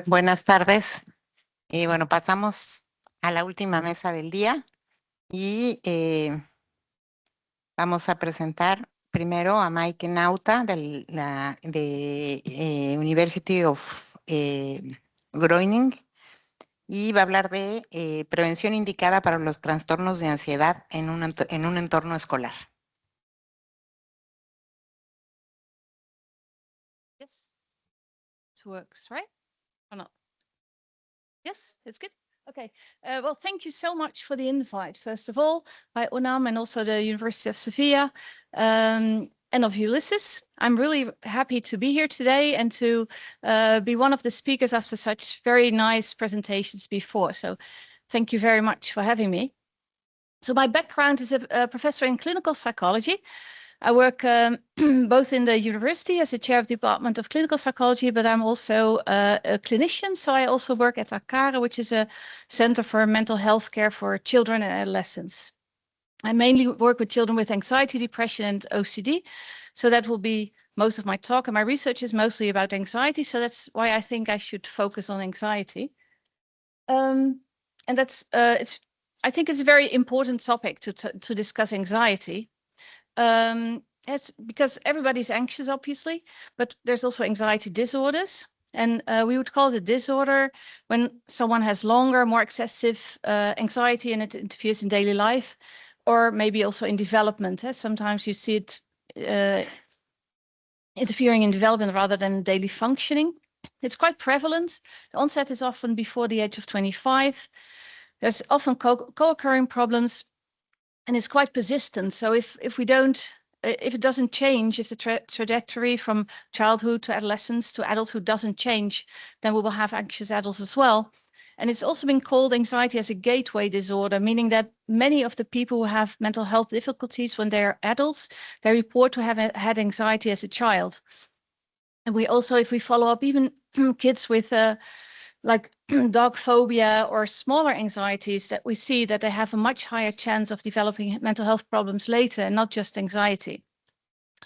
Buenas tardes. Bueno, pasamos a la última mesa del día y vamos a presentar primero a Maaike Nauta de University of Groningen y va a hablar de prevención indicada para los trastornos de ansiedad en un entorno escolar. Yes, it works, right? Or not? Yes, it's good. Okay. Well, thank you so much for the invite, first of all, by UNAM and also the University of Sevilla and of Ulysses. I'm really happy to be here today and to be one of the speakers after such very nice presentations before. So thank you very much for having me. So my background is a professor in clinical psychology. I work both in the university as the chair of the Department of Clinical Psychology, but I'm also a clinician. So I also work at ACARE, which is a center for mental health care for children and adolescents. I mainly work with children with anxiety, depression, and OCD. So that will be most of my talk. And my research is mostly about anxiety. So that's why I think I should focus on anxiety. And that's I think it's a very important topic to discuss anxiety. It's because everybody's anxious, obviously, but there's also anxiety disorders. And we would call it a disorder when someone has longer, more excessive anxiety and it interferes in daily life, or maybe also in development. Sometimes you see it interfering in development rather than daily functioning. It's quite prevalent. The onset is often before the age of 25. There's often co-occurring problems. And it's quite persistent. So if it doesn't change, if the trajectory from childhood to adolescence to adulthood doesn't change, then we will have anxious adults as well. And it's also been called anxiety as a gateway disorder, meaning that many of the people who have mental health difficulties when they're adults, they report to have had anxiety as a child. And we also, if we follow up even kids with like dog phobia or smaller anxieties, that we see that they have a much higher chance of developing mental health problems later and not just anxiety.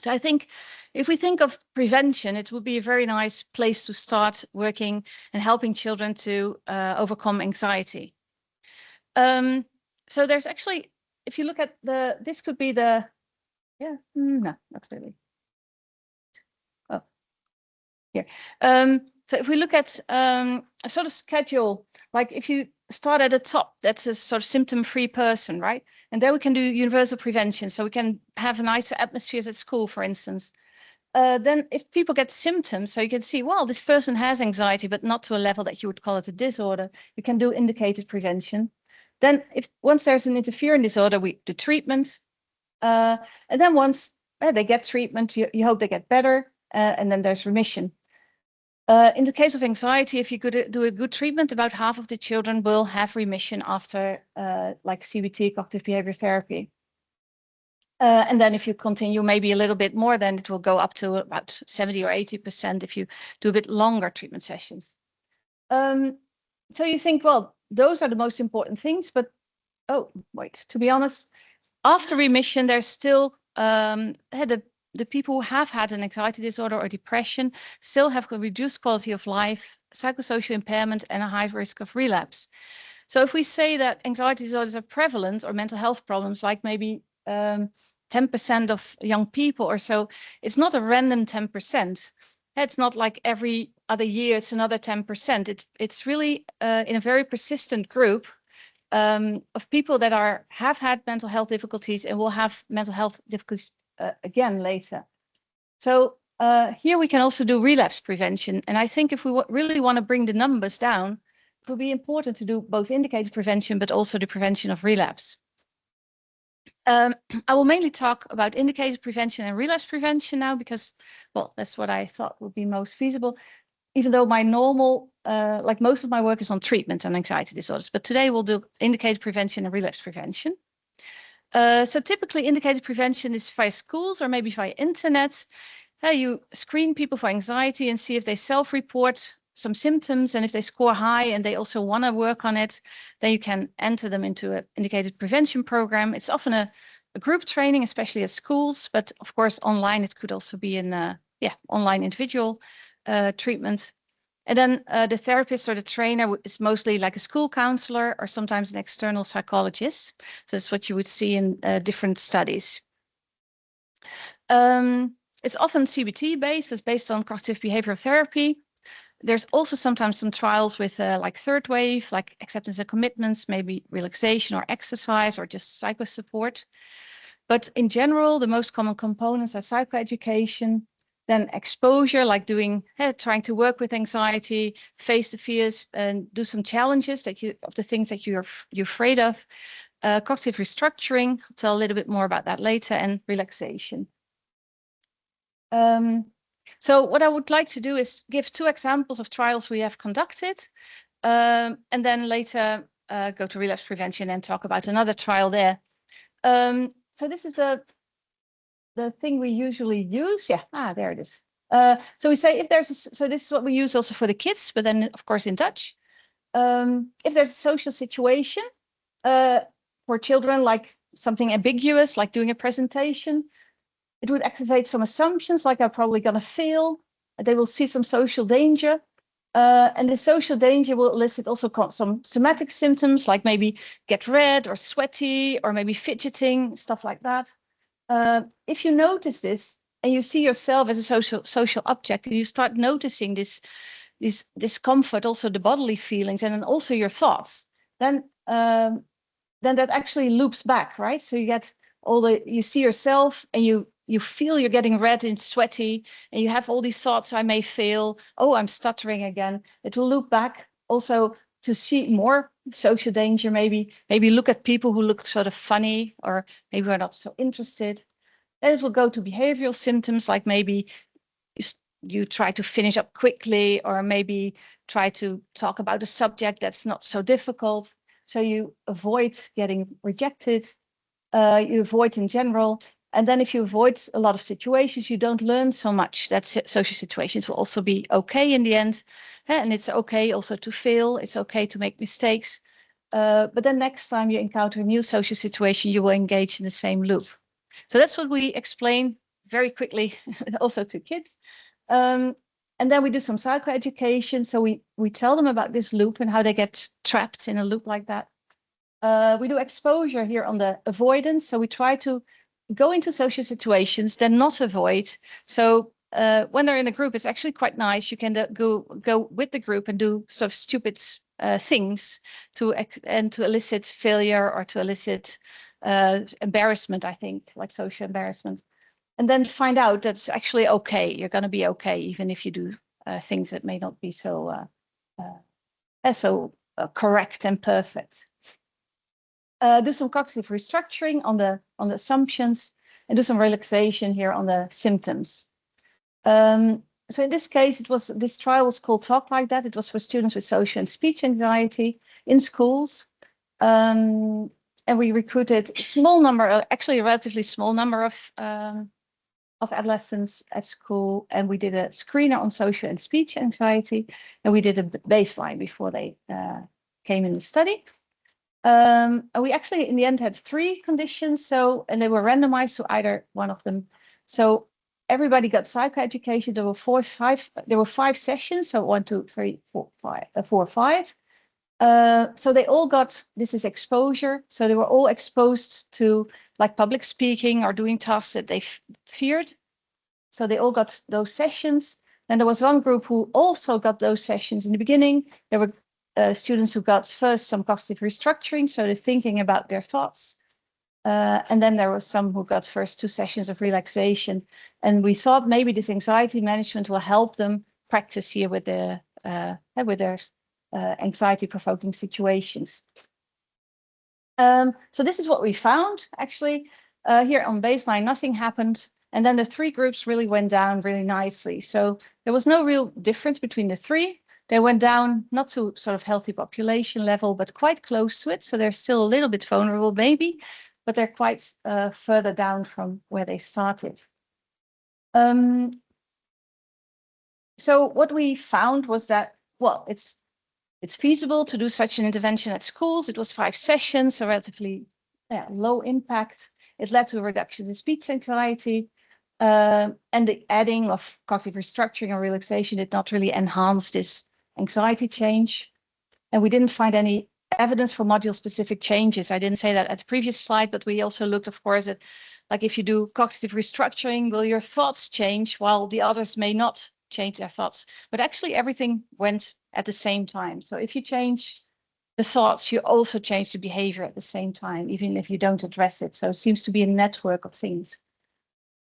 So I think if we think of prevention, it would be a very nice place to start working and helping children to overcome anxiety. So there's actually, if you look at this could be the, no, not really. Oh, here. So if we look at a sort of schedule, like if you start at the top, that's a sort of symptom-free person, right? And there we can do universal prevention. So we can have nicer atmospheres at school, for instance. Then if people get symptoms, so you can see, well, this person has anxiety, but not to a level that you would call it a disorder. You can do indicated prevention. Then once there's an interfering disorder, we do treatment. And then once they get treatment, you hope they get better. And then there's remission. In the case of anxiety, if you could do a good treatment, about half of the children will have remission after like CBT, cognitive behavior therapy. And then if you continue maybe a little bit more, then it will go up to about 70 or 80% if you do a bit longer treatment sessions. So you think, well, those are the most important things, but oh, wait, to be honest, after remission, there's still the people who have had an anxiety disorder or depression still have a reduced quality of life, psychosocial impairment, and a high risk of relapse. So if we say that anxiety disorders are prevalent or mental health problems, like maybe 10% of young people or so, it's not a random 10%. It's not like every other year it's another 10%. It's really in a very persistent group of people that have had mental health difficulties and will have mental health difficulties again later. So here we can also do relapse prevention. And I think if we really want to bring the numbers down, it will be important to do both indicated prevention, but also the prevention of relapse. I will mainly talk about indicated prevention and relapse prevention now because, well, that's what I thought would be most feasible, even though my normal, like most of my work is on treatment and anxiety disorders. But today we'll do indicated prevention and relapse prevention. So typically indicated prevention is via schools or maybe via internet. You screen people for anxiety and see if they self-report some symptoms, and if they score high and they also want to work on it, then you can enter them into an indicated prevention program. It's often a group training, especially at schools, but of course online it could also be an online individual treatment. And then the therapist or the trainer is mostly like a school counselor or sometimes an external psychologist. So that's what you would see in different studies. It's often CBT based, so it's based on cognitive behavioral therapy. There's also sometimes some trials with like third wave, like acceptance and commitments, maybe relaxation or exercise or just psycho support. But in general, the most common components are psychoeducation, then exposure, like trying to work with anxiety, face the fears, and do some challenges of the things that you're afraid of. Cognitive restructuring, I'll tell a little bit more about that later, and relaxation. So what I would like to do is give 2 examples of trials we have conducted, and then later go to relapse prevention and talk about another trial there. So this is the thing we usually use. Yeah, there it is. So we say so this is what we use also for the kids, but then of course in Dutch. If there's a social situation for children, like something ambiguous, like doing a presentation, it would activate some assumptions, like I'm probably going to fail. They will see some social danger. And the social danger will elicit also some somatic symptoms, like maybe get red or sweaty, or maybe fidgeting, stuff like that. If you notice this and you see yourself as a social object, and you start noticing this discomfort, also the bodily feelings, and then also your thoughts, then that actually loops back, right? So you get you see yourself and you feel you're getting red and sweaty, and you have all these thoughts, I may fail, oh, I'm stuttering again. It will loop back also to see more social danger, maybe look at people who look sort of funny, or maybe we're not so interested. Then it will go to behavioral symptoms, like maybe you try to finish up quickly, or maybe try to talk about a subject that's not so difficult. So you avoid getting rejected, you avoid in general. And then if you avoid a lot of situations, you don't learn so much. That social situations will also be okay in the end. And it's okay also to fail. It's okay to make mistakes. But then next time you encounter a new social situation, you will engage in the same loop. So that's what we explain very quickly also to kids. And then we do some psychoeducation. So we tell them about this loop and how they get trapped in a loop like that. We do exposure here on the avoidance. So we try to go into social situations, then not avoid. So when they're in a group, it's actually quite nice. You can go with the group and do sort of stupid things to elicit failure, or to elicit embarrassment, I think, like social embarrassment. And then find out that it's actually okay. You're going to be okay, even if you do things that may not be so correct and perfect. Do some cognitive restructuring on the assumptions, and do some relaxation here on the symptoms. So in this case, this trial was called Talk Like That. It was for students with social and speech anxiety in schools. And we recruited a small number, actually a relatively small number of adolescents at school. And we did a screener on social and speech anxiety. And we did a baseline before they came in the study. And we actually, in the end, had 3 conditions. And they were randomized to either one of them. So everybody got psychoeducation. There were 5 sessions. So 1, 2, 3, 4, 5. So they all got, this is exposure. So they were all exposed to like public speaking or doing tasks that they feared. So they all got those sessions. Then there was one group who also got those sessions in the beginning. There were students who got first some cognitive restructuring, so they're thinking about their thoughts. And then there was some who got first 2 sessions of relaxation. And we thought maybe this anxiety management will help them practice here with their anxiety-provoking situations. So this is what we found, actually. Here on baseline, nothing happened. And then the 3 groups really went down really nicely. So there was no real difference between the 3. They went down, not to sort of healthy population level, but quite close to it. So they're still a little bit vulnerable, maybe, but they're quite further down from where they started. So what we found was that, well, it's feasible to do such an intervention at schools. It was 5 sessions, so relatively low impact. It led to a reduction in speech anxiety. And the adding of cognitive restructuring or relaxation did not really enhance this anxiety change. And we didn't find any evidence for module-specific changes. I didn't say that at the previous slide, but we also looked, of course, at like if you do cognitive restructuring, will your thoughts change while the others may not change their thoughts? But actually everything went at the same time. So if you change the thoughts, you also change the behavior at the same time, even if you don't address it. So it seems to be a network of things.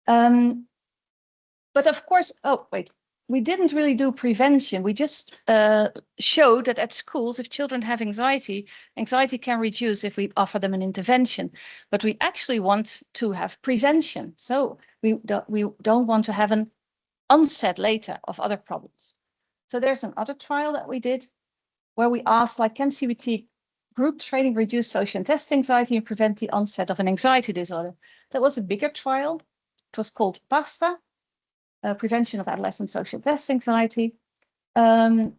But of course, oh, wait. We didn't really do prevention. We just showed that at schools, if children have anxiety, anxiety can reduce if we offer them an intervention. But we actually want to have prevention. So we don't want to have an onset later of other problems. So there's another trial that we did where we asked, like, can CBT group training reduce social and test anxiety and prevent the onset of an anxiety disorder? That was a bigger trial. It was called PASTA. Prevention of adolescent social test anxiety. So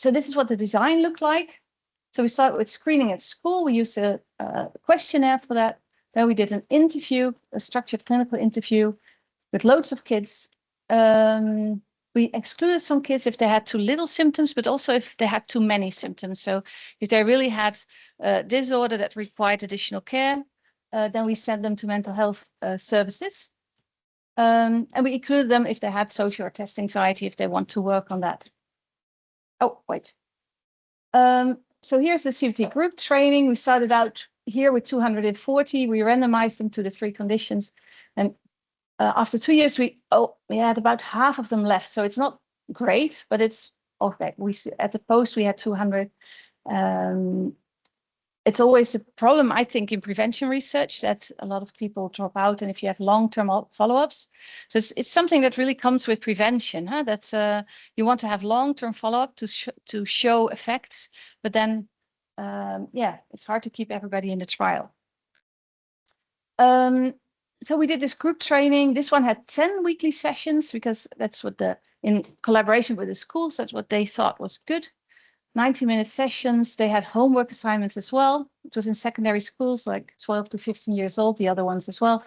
this is what the design looked like. So we started with screening at school. We used a questionnaire for that. Then we did an interview, a structured clinical interview with loads of kids. We excluded some kids if they had too little symptoms, but also if they had too many symptoms. So if they really had a disorder that required additional care, then we sent them to mental health services. And we included them if they had social or test anxiety, if they want to work on that. Oh, wait. So here's the CBT group training. We started out here with 240. We randomized them to the 3 conditions. And after 2 years, we had about half of them left. So it's not great, but it's okay. At the post, we had 200. It's always a problem, I think, in prevention research that a lot of people drop out, and if you have long-term follow-ups. So it's something that really comes with prevention, huh? That's you want to have long-term follow-up to show effects, but then, yeah, it's hard to keep everybody in the trial. So we did this group training. This one had 10 weekly sessions because that's what in collaboration with the schools, that's what they thought was good. 90-minute sessions. They had homework assignments as well. It was in secondary schools, like 12 to 15 years old, the other ones as well.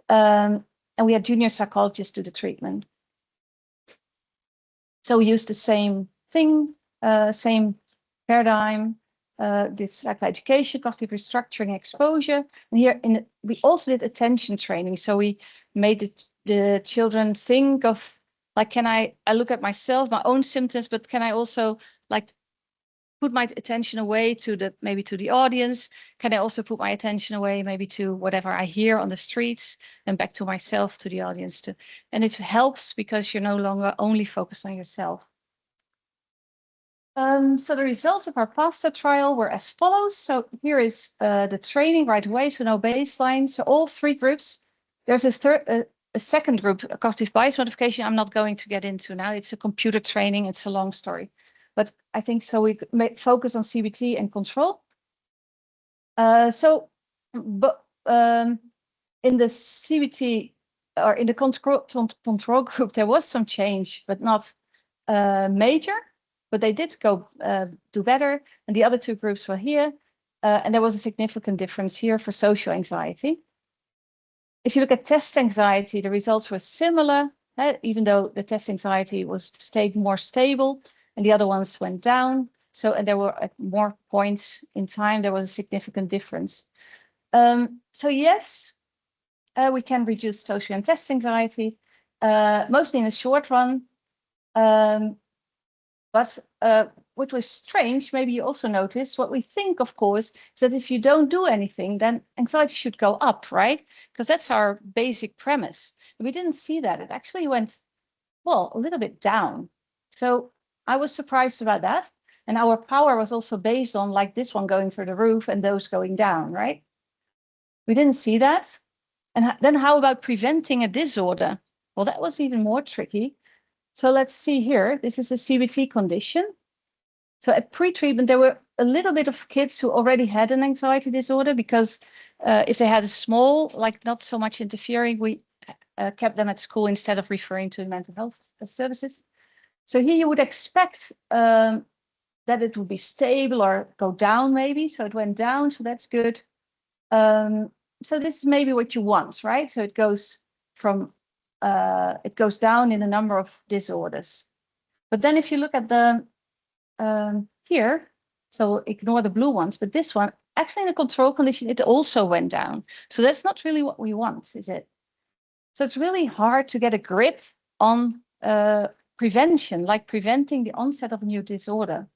And we had junior psychologists do the treatment. So we used the same thing, same paradigm, this psychoeducation, cognitive restructuring, exposure. And here we also did attention training. So we made the children think of, like, can I look at myself, my own symptoms, but can I also, like, put my attention away maybe to the audience? Can I also put my attention away maybe to whatever I hear on the streets and back to myself, to the audience too? And it helps because you're no longer only focused on yourself. So the results of our PASTA trial were as follows. So here is the training right away, so no baseline. So all 3 groups. There's a second group, a cognitive bias modification. I'm not going to get into now. It's a computer training. It's a long story. But I think so we may focus on CBT and control. In the CBT or in the control group, there was some change, but not major. But they did go do better. And the other 2 groups were here. And there was a significant difference here for social anxiety. If you look at test anxiety, the results were similar, even though the test anxiety stayed more stable. And the other ones went down. So, and there were at more points in time, there was a significant difference. So yes, we can reduce social and test anxiety, mostly in the short run. But what was strange, maybe you also noticed, what we think, of course, is that if you don't do anything, then anxiety should go up, right? Because that's our basic premise. But we didn't see that. It actually went, well, a little bit down. So I was surprised about that. And our power was also based on, like, this one going through the roof and those going down, right? We didn't see that. And then how about preventing a disorder? Well, that was even more tricky. So let's see here. This is a CBT condition. So at pre-treatment, there were a little bit of kids who already had an anxiety disorder because if they had a small, like not so much interfering, we kept them at school instead of referring to mental health services. So here you would expect that it would be stable or go down maybe. So it went down, so that's good. So this is maybe what you want, right? So it goes from, it goes down in the number of disorders. But then if you look at the, here, so ignore the blue ones, but this one, actually in a control condition, it also went down. So that's not really what we want, is it? So it's really hard to get a grip on prevention, like preventing the onset of a new disorder.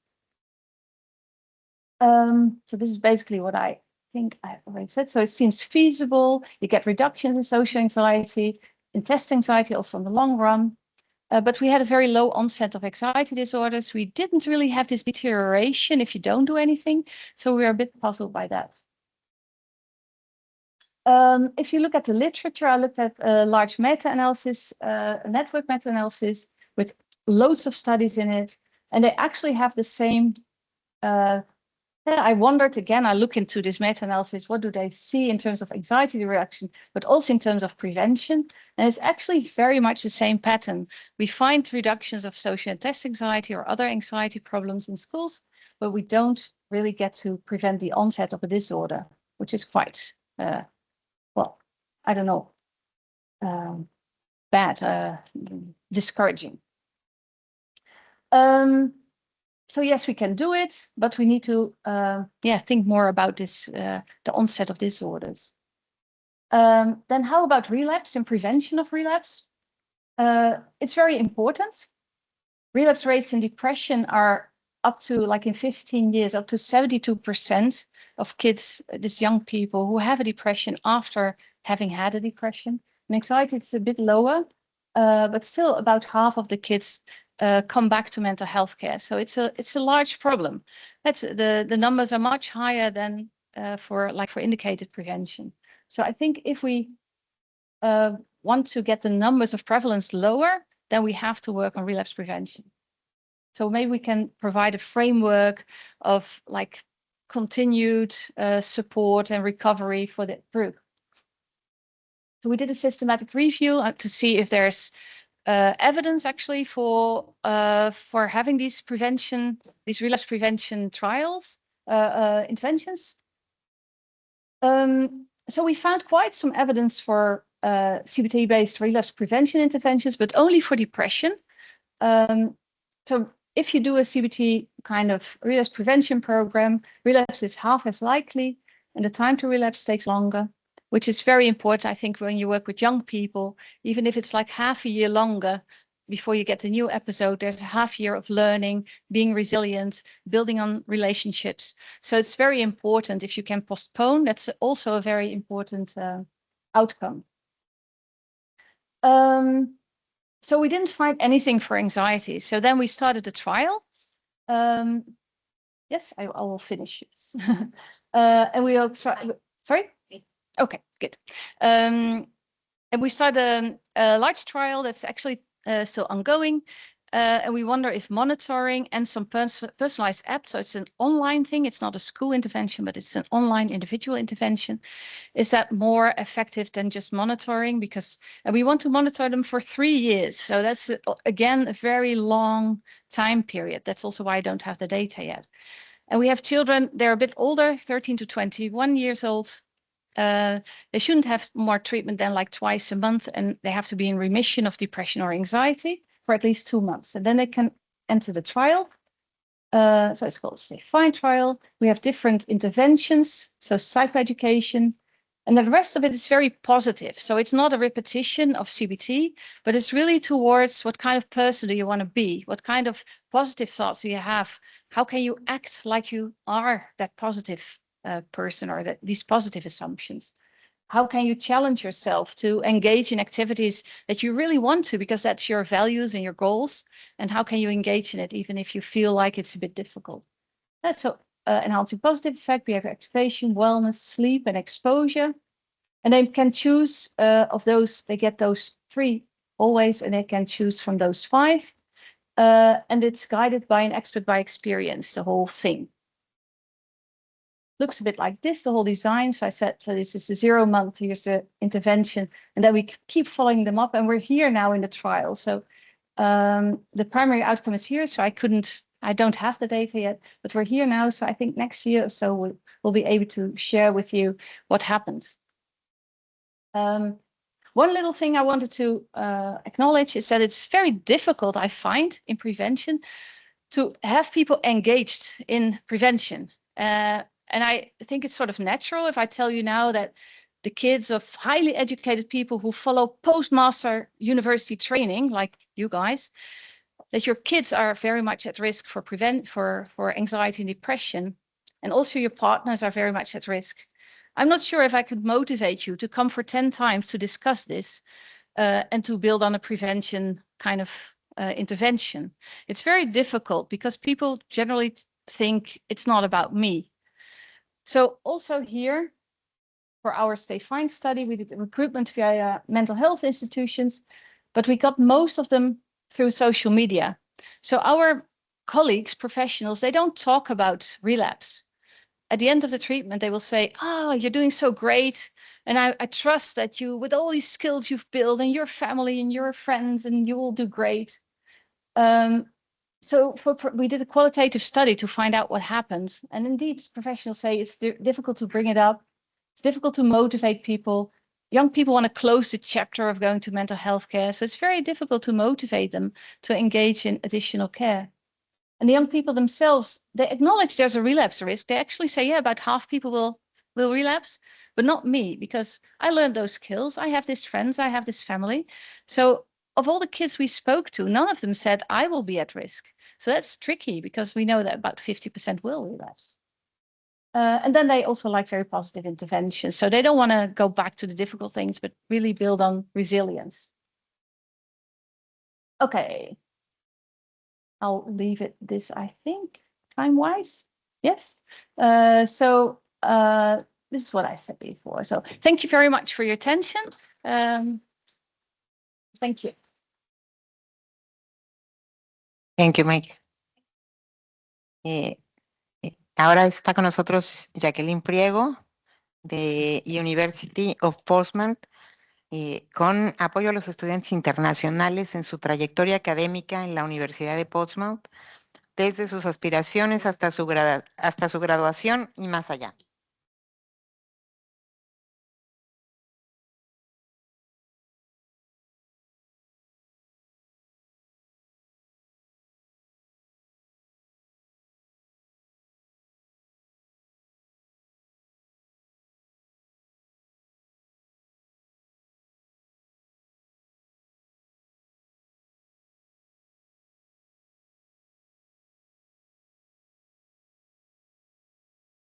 So this is basically what I think I already said. So it seems feasible. You get reductions in social anxiety, in test anxiety, also in the long run. But we had a very low onset of anxiety disorders. We didn't really have this deterioration if you don't do anything. So we are a bit puzzled by that. If you look at the literature, I looked at a large meta-analysis, a network meta-analysis with loads of studies in it. And they actually have the same, I wondered again, I look into this meta-analysis, what do they see in terms of anxiety reduction, but also in terms of prevention? And it's actually very much the same pattern. We find reductions of social and test anxiety or other anxiety problems in schools, but we don't really get to prevent the onset of a disorder, which is quite, well, I don't know, bad, discouraging. So yes, we can do it, but we need to, think more about this, the onset of disorders. Then how about relapse and prevention of relapse? It's very important. Relapse rates in depression are up to, like in 15 years, up to 72% of kids, these young people who have a depression after having had a depression. And anxiety is a bit lower, but still about half of the kids come back to mental health care. So it's a large problem. That's the numbers are much higher than for indicated prevention. So I think if we want to get the numbers of prevalence lower, then we have to work on relapse prevention. So maybe we can provide a framework of like continued support and recovery for the group. So we did a systematic review to see if there's evidence actually for having these relapse prevention trials, interventions. So we found quite some evidence for CBT-based relapse prevention interventions, but only for depression. So if you do a CBT kind of relapse prevention program, relapse is half as likely, and the time to relapse takes longer, which is very important, I think, when you work with young people. Even if it's like half a year longer before you get the new episode, there's a half year of learning, being resilient, building on relationships. So it's very important if you can postpone. That's also a very important outcome. So we didn't find anything for anxiety. So then we started a trial. Yes, I will finish this. And we'll try. Sorry? Okay, good. And we started a large trial that's actually still ongoing. And we wonder if monitoring and some personalized apps, so it's an online thing, it's not a school intervention, but it's an online individual intervention. Is that more effective than just monitoring? Because we want to monitor them for 3 years. So that's, again, a very long time period. That's also why I don't have the data yet. And we have children, they're a bit older, 13 to 21 years old. They shouldn't have more treatment than like twice a month, and they have to be in remission of depression or anxiety for at least 2 months. And then they can enter the trial. So it's called a Safe Find trial. We have different interventions, so psychoeducation, and the rest of it is very positive. So it's not a repetition of CBT, but it's really towards what kind of person do you want to be? What kind of positive thoughts do you have? How can you act like you are that positive person, or these positive assumptions? How can you challenge yourself to engage in activities that you really want to, because that's your values and your goals? And how can you engage in it even if you feel like it's a bit difficult? That's so enhancing positive effect, behavior activation, wellness, sleep, and exposure. And they can choose of those, they get those 3 always, and they can choose from those 5. And it's guided by an expert by experience, the whole thing. Looks a bit like this, the whole design. So I said, so this is the 0 month, here's the intervention, and then we keep following them up, and we're here now in the trial. So the primary outcome is here. So I don't have the data yet, but we're here now. So I think next year or so we'll be able to share with you what happens. One little thing I wanted to acknowledge is that it's very difficult, I find, in prevention to have people engaged in prevention. And I think it's sort of natural if I tell you now that the kids of highly educated people who follow postmaster university training, like you guys, that your kids are very much at risk for anxiety and depression. And also your partners are very much at risk. I'm not sure if I could motivate you to come for 10 times to discuss this and to build on a prevention kind of intervention. It's very difficult because people generally think it's not about me. So also here, for our Stay Fine study, we did recruitment via mental health institutions, but we got most of them through social media. So our colleagues, professionals, they don't talk about relapse. At the end of the treatment, they will say, oh, you're doing so great. And I trust that you, with all these skills you've built and your family and your friends, and you will do great. So we did a qualitative study to find out what happens. And indeed, professionals say it's difficult to bring it up. It's difficult to motivate people. Young people want to close the chapter of going to mental health care. So it's very difficult to motivate them to engage in additional care. And the young people themselves, they acknowledge there's a relapse risk. They actually say, yeah, about half people will relapse, but not me, because I learned those skills. I have these friends, I have this family. So of all the kids we spoke to, none of them said, I will be at risk. So that's tricky because we know that about 50% will relapse. And then they also like very positive interventions. So they don't want to go back to the difficult things, but really build on resilience. Okay. I'll leave it this, I think, time-wise. Yes. So this is what I said before. So thank you very much for your attention. Thank you. Thank you, Maaike. Ahora está con nosotros Jacqueline Priego de University of Portsmouth, con apoyo a los estudiantes internacionales en su trayectoria académica en la Universidad de Portsmouth, desde sus aspiraciones hasta su graduación y más allá.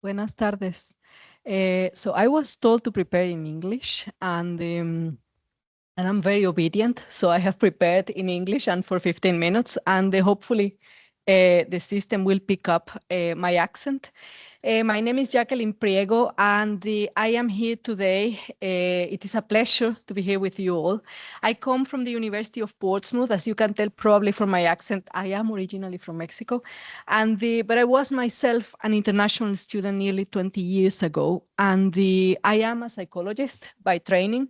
Buenas tardes. So I was told to prepare in English, and I'm very obedient. So I have prepared in English and for 15 minutes, and hopefully the system will pick up my accent. My name is Jacqueline Priego, and I am here today. It is a pleasure to be here with you all. I come from the University of Portsmouth. As you can tell probably from my accent, I am originally from Mexico, but I was myself an international student nearly 20 years ago, and I am a psychologist by training.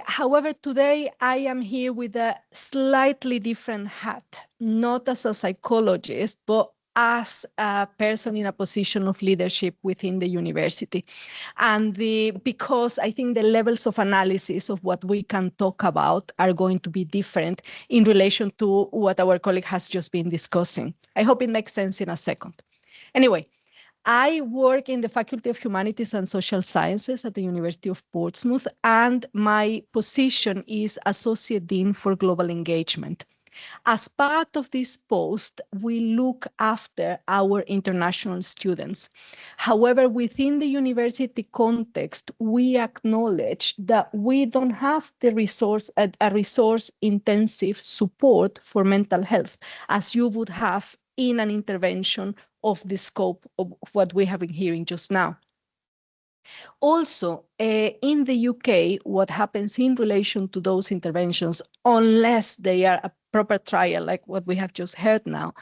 However, today I am here with a slightly different hat, not as a psychologist, but as a person in a position of leadership within the university. And because I think the levels of analysis of what we can talk about are going to be different in relation to what our colleague has just been discussing. I hope it makes sense in a second. Anyway, I work in the Faculty of Humanities and Social Sciences at the University of Portsmouth, and my position is Associate Dean for Global Engagement. As part of this post, we look after our international students. However, within the university context, we acknowledge that we don't have the a resource-intensive support for mental health, as you would have in an intervention of the scope of what we have been hearing just now. Also, in the UK, what happens in relation to those interventions, unless they are a proper trial, like what we have just heard now,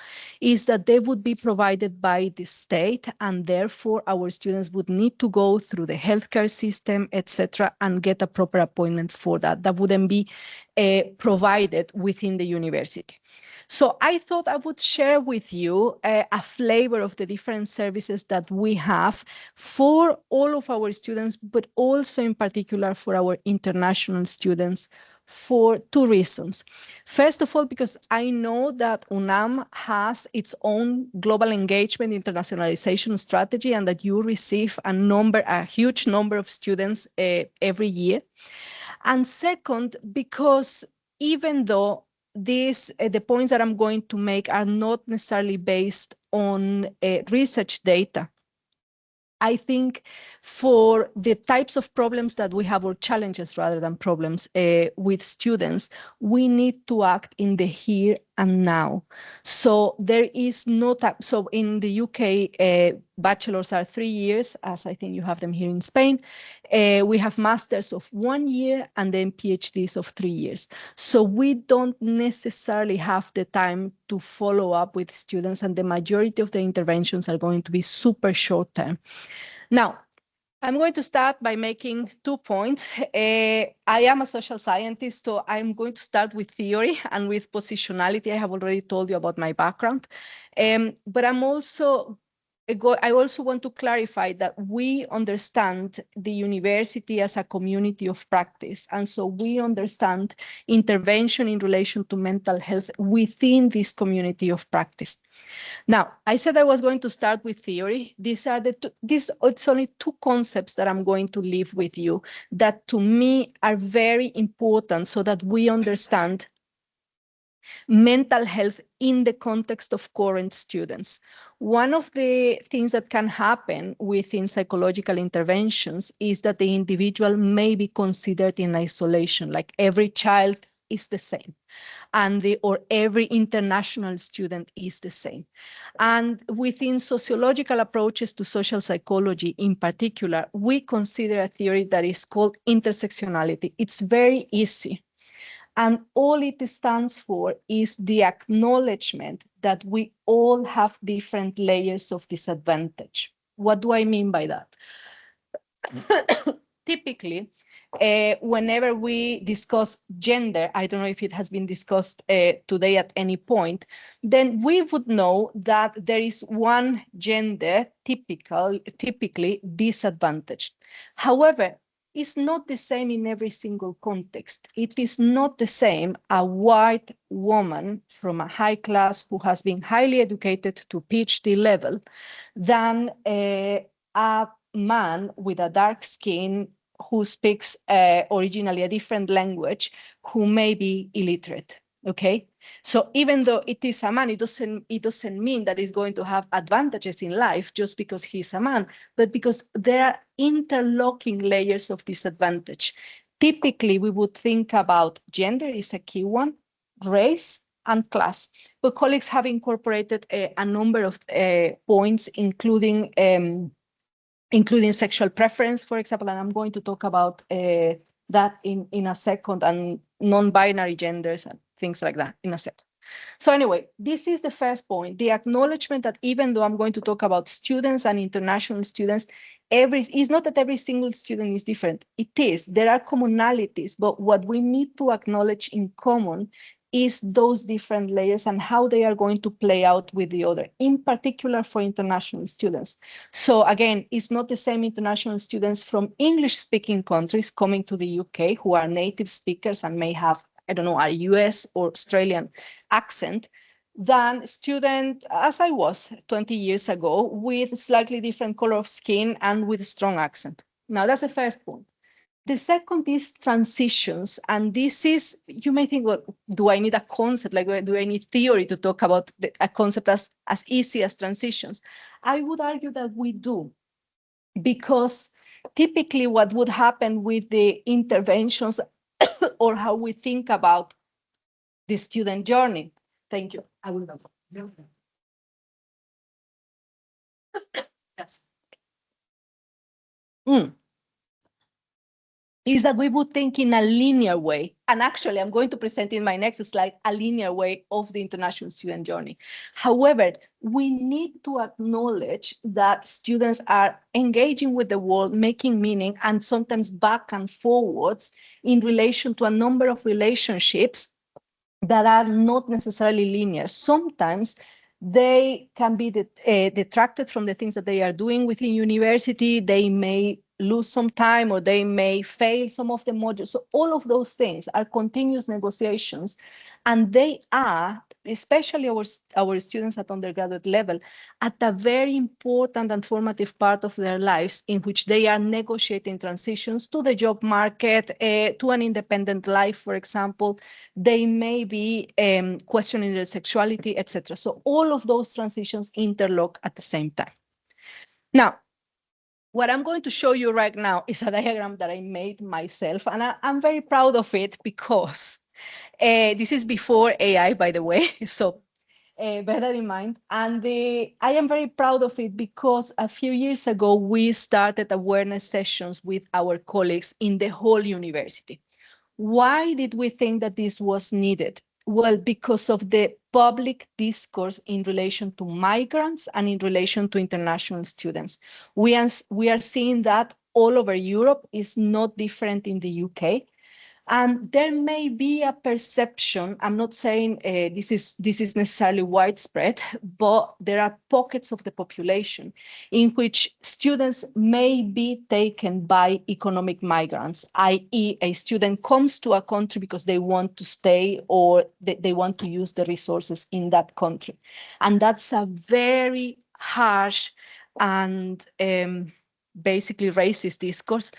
is that they would be provided by the state, and therefore our students would need to go through the healthcare system, etc., and get a proper appointment for that. That wouldn't be provided within the university. So I thought I would share with you a flavor of the different services that we have for all of our students, but also in particular for our international students, for two reasons. First of all, because I know that UNAM has its own global engagement internationalization strategy, and that you receive a huge number of students every year. And second, because even though the points that I'm going to make are not necessarily based on research data, I think for the types of problems that we have, or challenges rather than problems with students, we need to act in the here and now. So there is no time. So in the UK, bachelors are 3 years, as I think you have them here in Spain. We have masters of 1 year and then PhDs of 3 years. So we don't necessarily have the time to follow up with students, and the majority of the interventions are going to be super short term. Now, I'm going to start by making 2 points. I am a social scientist, so I'm going to start with theory and with positionality. I have already told you about my background, but I also want to clarify that we understand the university as a community of practice. And so we understand intervention in relation to mental health within this community of practice. Now, I said I was going to start with theory. It's only 2 concepts that I'm going to leave with you that to me are very important so that we understand mental health in the context of current students. One of the things that can happen within psychological interventions is that the individual may be considered in isolation, like every child is the same, or every international student is the same. And within sociological approaches to social psychology in particular, we consider a theory that is called intersectionality. It's very easy. And all it stands for is the acknowledgement that we all have different layers of disadvantage. What do I mean by that? Typically, whenever we discuss gender, I don't know if it has been discussed today at any point, then we would know that there is one gender typically disadvantaged. However, it's not the same in every single context. It is not the same a white woman from a high class who has been highly educated to PhD level than a man with a dark skin who speaks originally a different language, who may be illiterate. Okay, so even though it is a man, it doesn't mean that he's going to have advantages in life just because he's a man, but because there are interlocking layers of disadvantage. Typically, we would think about gender is a key one, race, and class. But colleagues have incorporated a number of points, including sexual preference, for example, and I'm going to talk about that in a second, and non-binary genders and things like that in a second. So anyway, this is the first point, the acknowledgement that even though I'm going to talk about students and international students, it's not that every single student is different. It is. There are commonalities, but what we need to acknowledge in common is those different layers and how they are going to play out with the other, in particular for international students. So again, it's not the same international students from English-speaking countries coming to the UK who are native speakers and may have, I don't know, a US or Australian accent, than student, as I was 20 years ago, with slightly different color of skin and with a strong accent. Now, that's the first point. The second is transitions. And this is, you may think, well, do I need a concept? Like, do I need theory to talk about a concept as easy as transitions? I would argue that we do, because typically what would happen with the interventions or how we think about the student journey. Thank you. I will go. Yes. Is that we would think in a linear way. And actually, I'm going to present in my next slide a linear way of the international student journey. However, we need to acknowledge that students are engaging with the world, making meaning, and sometimes back and forwards in relation to a number of relationships that are not necessarily linear. Sometimes they can be detracted from the things that they are doing within university. They may lose some time, or they may fail some of the modules. So all of those things are continuous negotiations, and they are, especially our students at undergraduate level, at a very important and formative part of their lives, in which they are negotiating transitions to the job market, to an independent life, for example. They may be questioning their sexuality, etc. So all of those transitions interlock at the same time. Now, what I'm going to show you right now is a diagram that I made myself, and I'm very proud of it, because this is before AI, by the way, so bear that in mind. And I am very proud of it because a few years ago, we started awareness sessions with our colleagues in the whole university. Why did we think that this was needed? Well, because of the public discourse in relation to migrants and in relation to international students. We are seeing that all over Europe. Is not different in the UK. And there may be a perception, I'm not saying this is necessarily widespread, but there are pockets of the population in which students may be taken by economic migrants, i.e. a student comes to a country because they want to stay, or they want to use the resources in that country. And that's a very harsh and basically racist discourse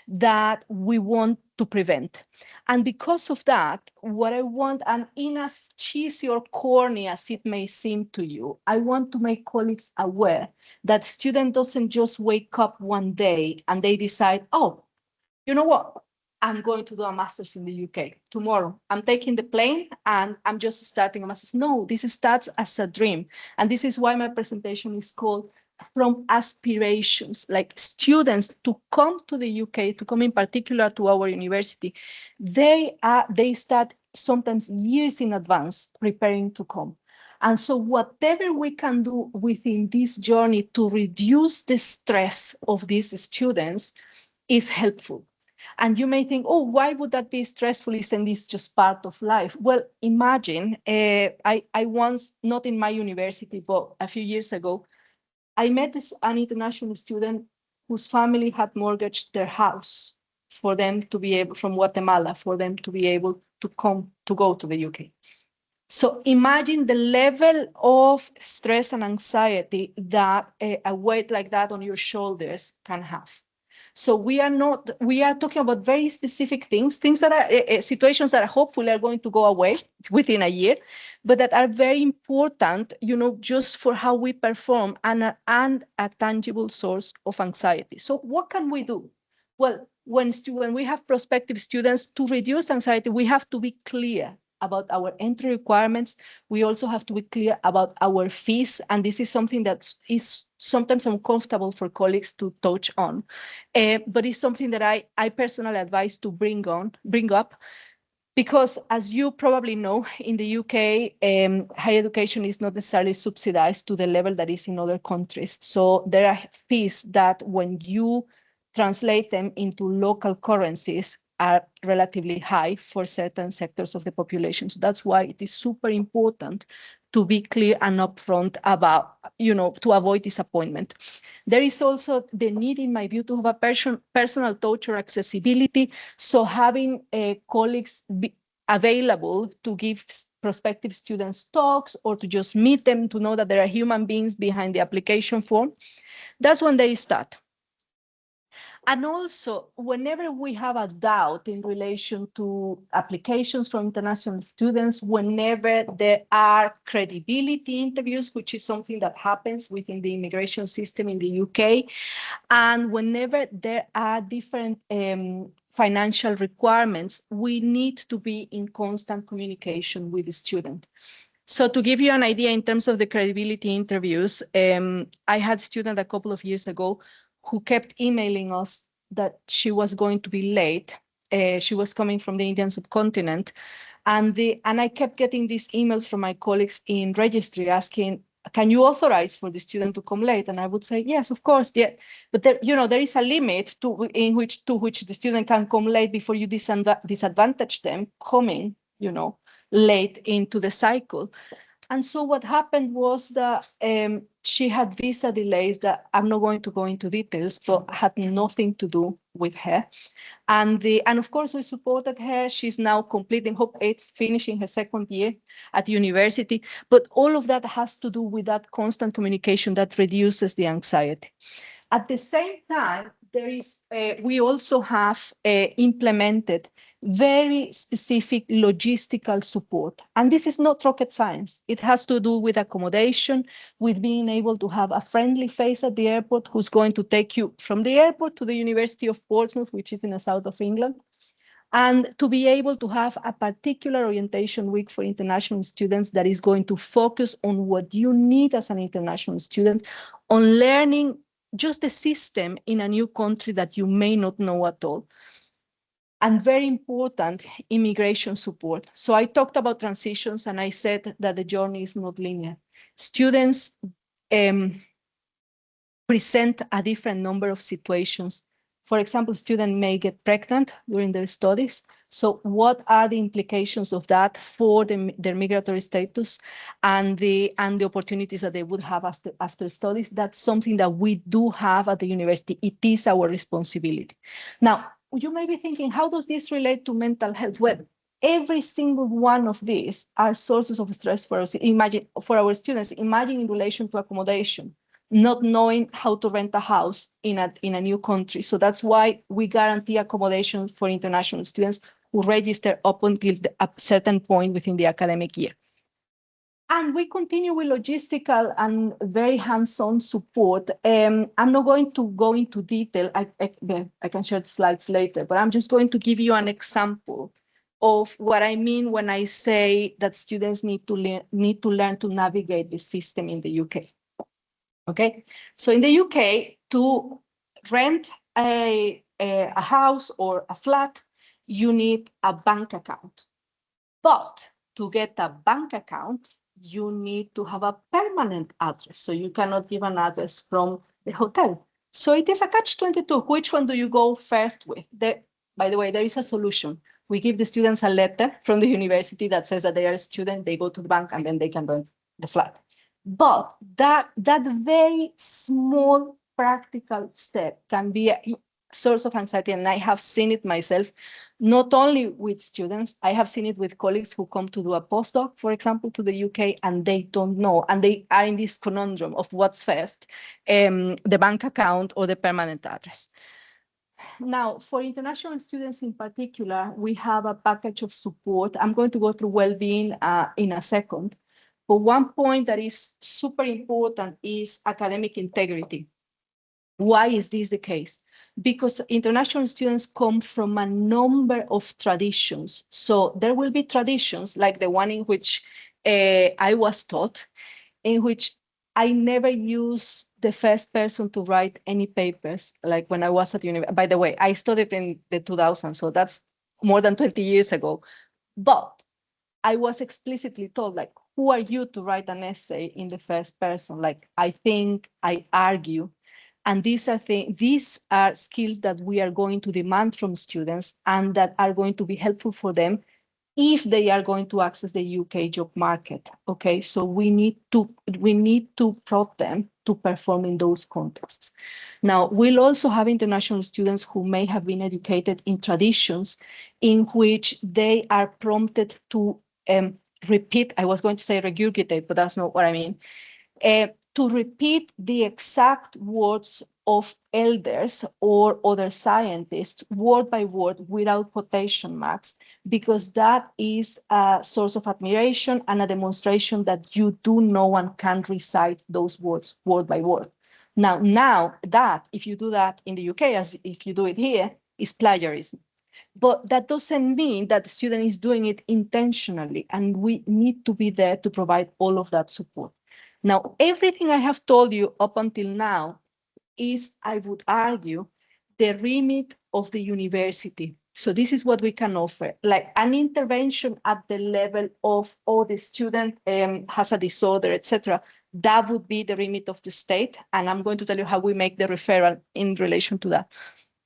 that we want to prevent. And because of that, what I want, and in as cheesy or corny as it may seem to you, I want to make colleagues aware that student doesn't just wake up one day and they decide, oh, you know what? I'm going to do a master's in the UK tomorrow. I'm taking the plane and I'm just starting a master's. No, this starts as a dream. And this is why my presentation is called From Aspirations, like students to come to the UK, to come in particular to our university. They start sometimes years in advance preparing to come. And so whatever we can do within this journey to reduce the stress of these students is helpful. And you may think, oh, why would that be stressful? Isn't this just part of life? Well, imagine, I once, not in my university, but a few years ago, I met an international student whose family had mortgaged their house for them to be able, from Guatemala, for them to be able to go to the UK. So imagine the level of stress and anxiety that a weight like that on your shoulders can have. So we are talking about very specific things that are situations that hopefully are going to go away within a year, but that are very important, just for how we perform, and a tangible source of anxiety. So what can we do? Well, when we have prospective students, to reduce anxiety, we have to be clear about our entry requirements. We also have to be clear about our fees. And this is something that is sometimes uncomfortable for colleagues to touch on. But it's something that I personally advise to bring up, because as you probably know, in the UK, higher education is not necessarily subsidized to the level that is in other countries. So there are fees that, when you translate them into local currencies, are relatively high for certain sectors of the population. So that's why it is super important to be clear and upfront about, to avoid disappointment. There is also the need, in my view, to have a personal touch or accessibility. So having colleagues be available to give prospective students talks, or to just meet them, to know that there are human beings behind the application form. That's when they start. And also, whenever we have a doubt in relation to applications from international students, whenever there are credibility interviews, which is something that happens within the immigration system in the UK, and whenever there are different financial requirements, we need to be in constant communication with the student. So to give you an idea in terms of the credibility interviews, I had a student a couple of years ago who kept emailing us that she was going to be late. She was coming from the Indian subcontinent. And I kept getting these emails from my colleagues in registry asking, can you authorize for the student to come late? And I would say, yes, of course. Yeah. But there is a limit to which the student can come late before you disadvantage them coming, late into the cycle. And so what happened was that she had visa delays that I'm not going to go into details, but had nothing to do with her. And of course, we supported her. She's now completing, hope it's finishing her second year at university. But all of that has to do with that constant communication that reduces the anxiety. At the same time, there is we also have implemented very specific logistical support. And this is not rocket science. It has to do with accommodation, with being able to have a friendly face at the airport who's going to take you from the airport to the University of Portsmouth, which is in the south of England, and to be able to have a particular orientation week for international students that is going to focus on what you need as an international student, on learning just the system in a new country that you may not know at all. And very important, immigration support. So I talked about transitions and I said that the journey is not linear. Students present a different number of situations. For example, students may get pregnant during their studies. So what are the implications of that for their migratory status and the opportunities that they would have after studies? That's something that we do have at the university. It is our responsibility. Now, you may be thinking, how does this relate to mental health? Well, every single one of these are sources of stress for us. Imagine for our students, imagine in relation to accommodation, not knowing how to rent a house in a new country. So that's why we guarantee accommodation for international students who register up until a certain point within the academic year. And we continue with logistical and very hands-on support. I'm not going to go into detail. I can share the slides later, but I'm just going to give you an example of what I mean when I say that students need to learn to navigate the system in the UK. Okay, so in the UK, to rent a house or a flat, you need a bank account. But to get a bank account, you need to have a permanent address. So you cannot give an address from the hotel. So it is a catch-22. Which one do you go first with? By the way, there is a solution. We give the students a letter from the university that says that they are a student, they go to the bank, and then they can rent the flat. But that very small practical step can be a source of anxiety, and I have seen it myself, not only with students, I have seen it with colleagues who come to do a postdoc, for example, to the UK, and they don't know, and they are in this conundrum of what's first, the bank account or the permanent address. Now, for international students in particular, we have a package of support. I'm going to go through well-being in a second. But one point that is super important is academic integrity. Why is this the case? Because international students come from a number of traditions. So there will be traditions like the one in which I was taught, in which I never use the first person to write any papers, like when I was at university. By the way, I studied in the 2000s, so that's more than 20 years ago. But I was explicitly told, like, who are you to write an essay in the first person? Like, I think, I argue. And these are skills that we are going to demand from students and that are going to be helpful for them if they are going to access the UK job market. Okay, so we need to prod them to perform in those contexts. Now, we'll also have international students who may have been educated in traditions in which they are prompted to repeat, I was going to say regurgitate, but that's not what I mean, to repeat the exact words of elders or other scientists word by word without quotation marks, because that is a source of admiration and a demonstration that you do know and can recite those words word by word. Now that, if you do that in the UK, as if you do it here, is plagiarism. But that doesn't mean that the student is doing it intentionally, and we need to be there to provide all of that support. Now, everything I have told you up until now is, I would argue, the remit of the university. So this is what we can offer, like an intervention at the level of, oh, the student has a disorder, etc. That would be the remit of the state. And I'm going to tell you how we make the referral in relation to that.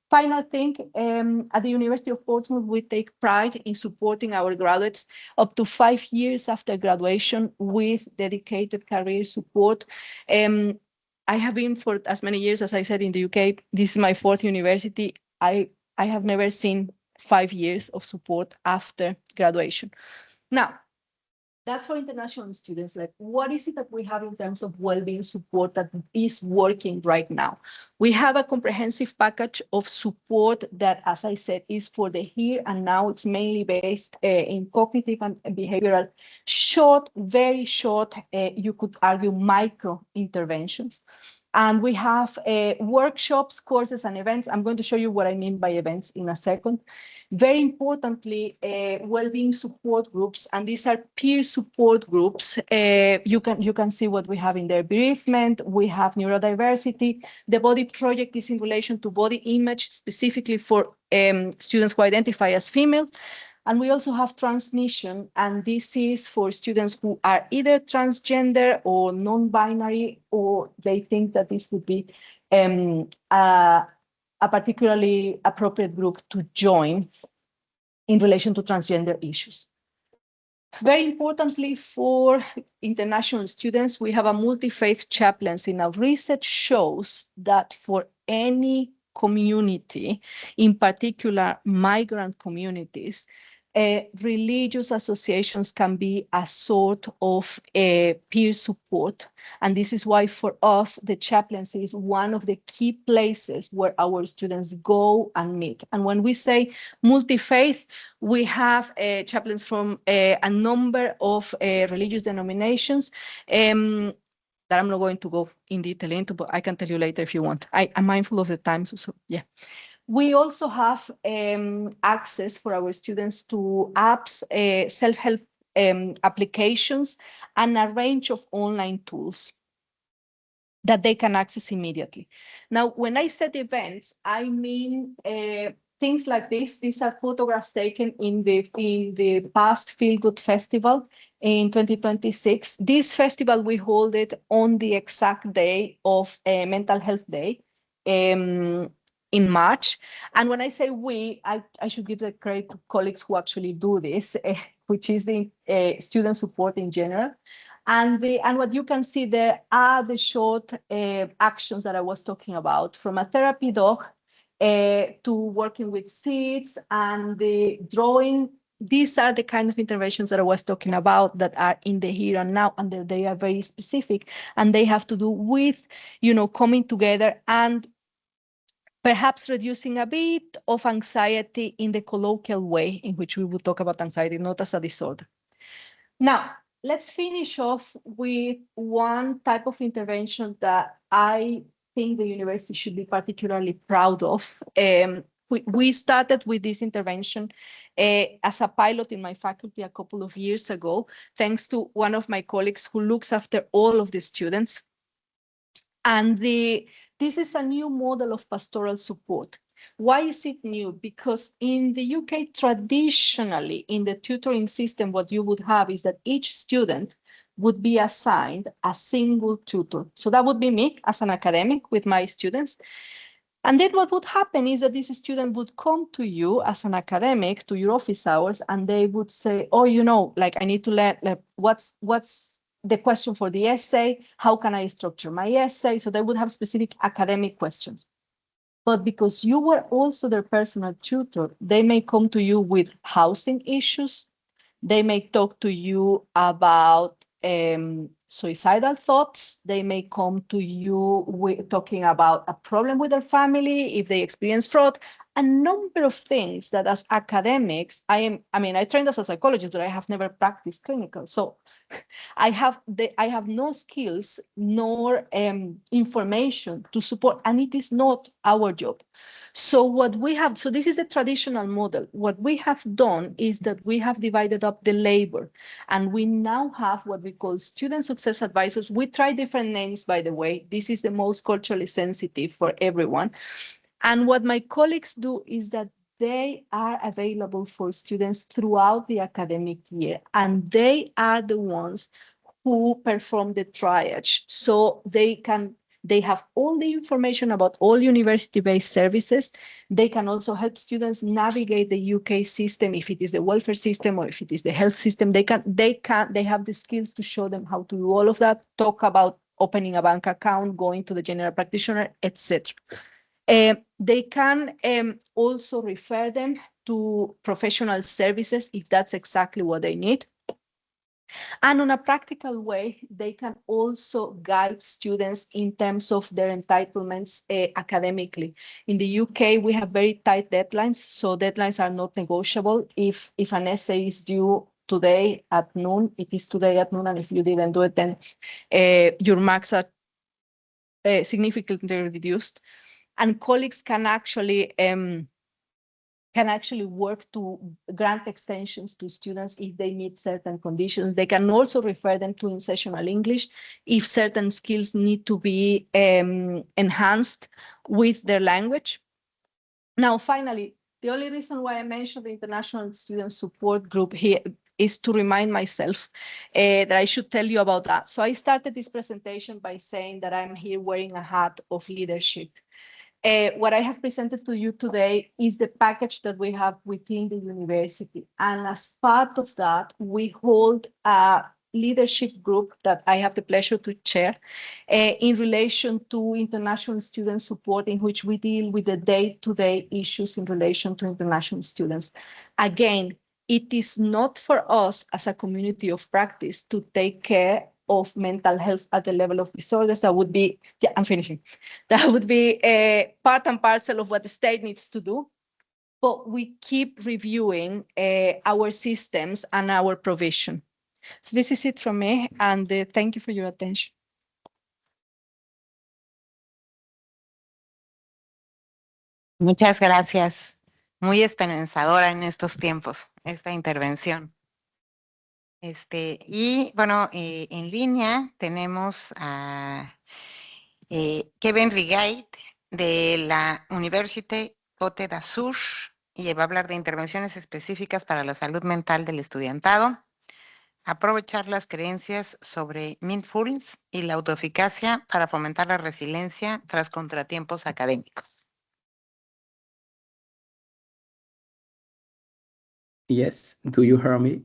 Final thing, at the University of Portsmouth, we take pride in supporting our graduates up to 5 years after graduation with dedicated career support. I have been for as many years, as I said, in the UK. This is my 4th university. I have never seen 5 years of support after graduation. Now, that's for international students. Like, what is it that we have in terms of well-being support that is working right now? We have a comprehensive package of support that, as I said, is for the here and now. It's mainly based in cognitive and behavioral, short, very short, you could argue, micro interventions. And we have workshops, courses, and events. I'm going to show you what I mean by events in a second. Very importantly, well-being support groups, and these are peer support groups. You can see what we have in there. Bereavement, we have neurodiversity. The body project is in relation to body image, specifically for students who identify as female. And we also have transmission, and this is for students who are either transgender or non-binary, or they think that this would be a particularly appropriate group to join in relation to transgender issues. Very importantly, for international students, we have a multi-faith chaplaincy. Now, research shows that for any community, in particular migrant communities, religious associations can be a sort of peer support. And this is why for us, the chaplaincy is one of the key places where our students go and meet. And when we say multi-faith, we have chaplains from a number of religious denominations that I'm not going to go in detail into, but I can tell you later if you want. I'm mindful of the time, so yeah. We also have access for our students to apps, self-help applications, and a range of online tools that they can access immediately. Now, when I said events, I mean things like this. These are photographs taken in the past Feel Good Festival in 2026. This festival, we hold it on the exact day of Mental Health Day. In March. And when I say we, I should give the credit to colleagues who actually do this, which is the student support in general. And what you can see there are the short actions that I was talking about, from a therapy dog to working with seeds and the drawing. These are the kind of interventions that I was talking about that are in the here and now, and they are very specific, and they have to do with, coming together and perhaps reducing a bit of anxiety in the colloquial way in which we would talk about anxiety, not as a disorder. Now, let's finish off with one type of intervention that I think the university should be particularly proud of. We started with this intervention as a pilot in my faculty a couple of years ago, thanks to one of my colleagues who looks after all of the students. And this is a new model of pastoral support. Why is it new? Because in the UK, traditionally, in the tutoring system, what you would have is that each student would be assigned a single tutor. So that would be me as an academic with my students. And then what would happen is that this student would come to you as an academic to your office hours, and they would say, oh, I need to learn what's the question for the essay, how can I structure my essay? So they would have specific academic questions. But because you were also their personal tutor, they may come to you with housing issues. They may talk to you about suicidal thoughts. They may come to you with talking about a problem with their family, if they experience fraud, a number of things that as academics, I trained as a psychologist, but I have never practiced clinical. So I have no skills nor information to support, and it is not our job. So this is a traditional model. What we have done is that we have divided up the labor, and we now have what we call student success advisors. We try different names, by the way. This is the most culturally sensitive for everyone. And what my colleagues do is that they are available for students throughout the academic year, and they are the ones who perform the triage. So they can They have all the information about all university-based services. They can also help students navigate the UK system, if it is the welfare system or if it is the health system. They have the skills to show them how to do all of that, talk about opening a bank account, going to the general practitioner, etc. They can also refer them to professional services if that's exactly what they need. And on a practical way, they can also guide students in terms of their entitlements academically. In the UK, we have very tight deadlines, so deadlines are not negotiable. If an essay is due today at noon, it is today at noon, and if you didn't do it, then your marks are significantly reduced. And colleagues can actually work to grant extensions to students if they meet certain conditions. They can also refer them to in-sessional English if certain skills need to be enhanced with their language. Now, finally, the only reason why I mentioned the International Student Support Group here is to remind myself that I should tell you about that. So I started this presentation by saying that I'm here wearing a hat of leadership. What I have presented to you today is the package that we have within the university. And as part of that, we hold a leadership group that I have the pleasure to chair in relation to international student support, in which we deal with the day-to-day issues in relation to international students. Again, it is not for us as a community of practice to take care of mental health at the level of disorders. That would be, yeah, I'm finishing. That would be a part and parcel of what the state needs to do. But we keep reviewing our systems and our provision. So this is it from me, and thank you for your attention. Muchas gracias. Muy esperanzadora en estos tiempos, esta intervención. Y bueno, en línea tenemos a Kevin Rigaid de la Université Côte d'Azur y va a hablar de intervenciones específicas para la salud mental del estudiantado, aprovechar las creencias sobre mindfulness y la autoeficacia para fomentar la resiliencia tras contratiempos académicos. Yes, do you hear me?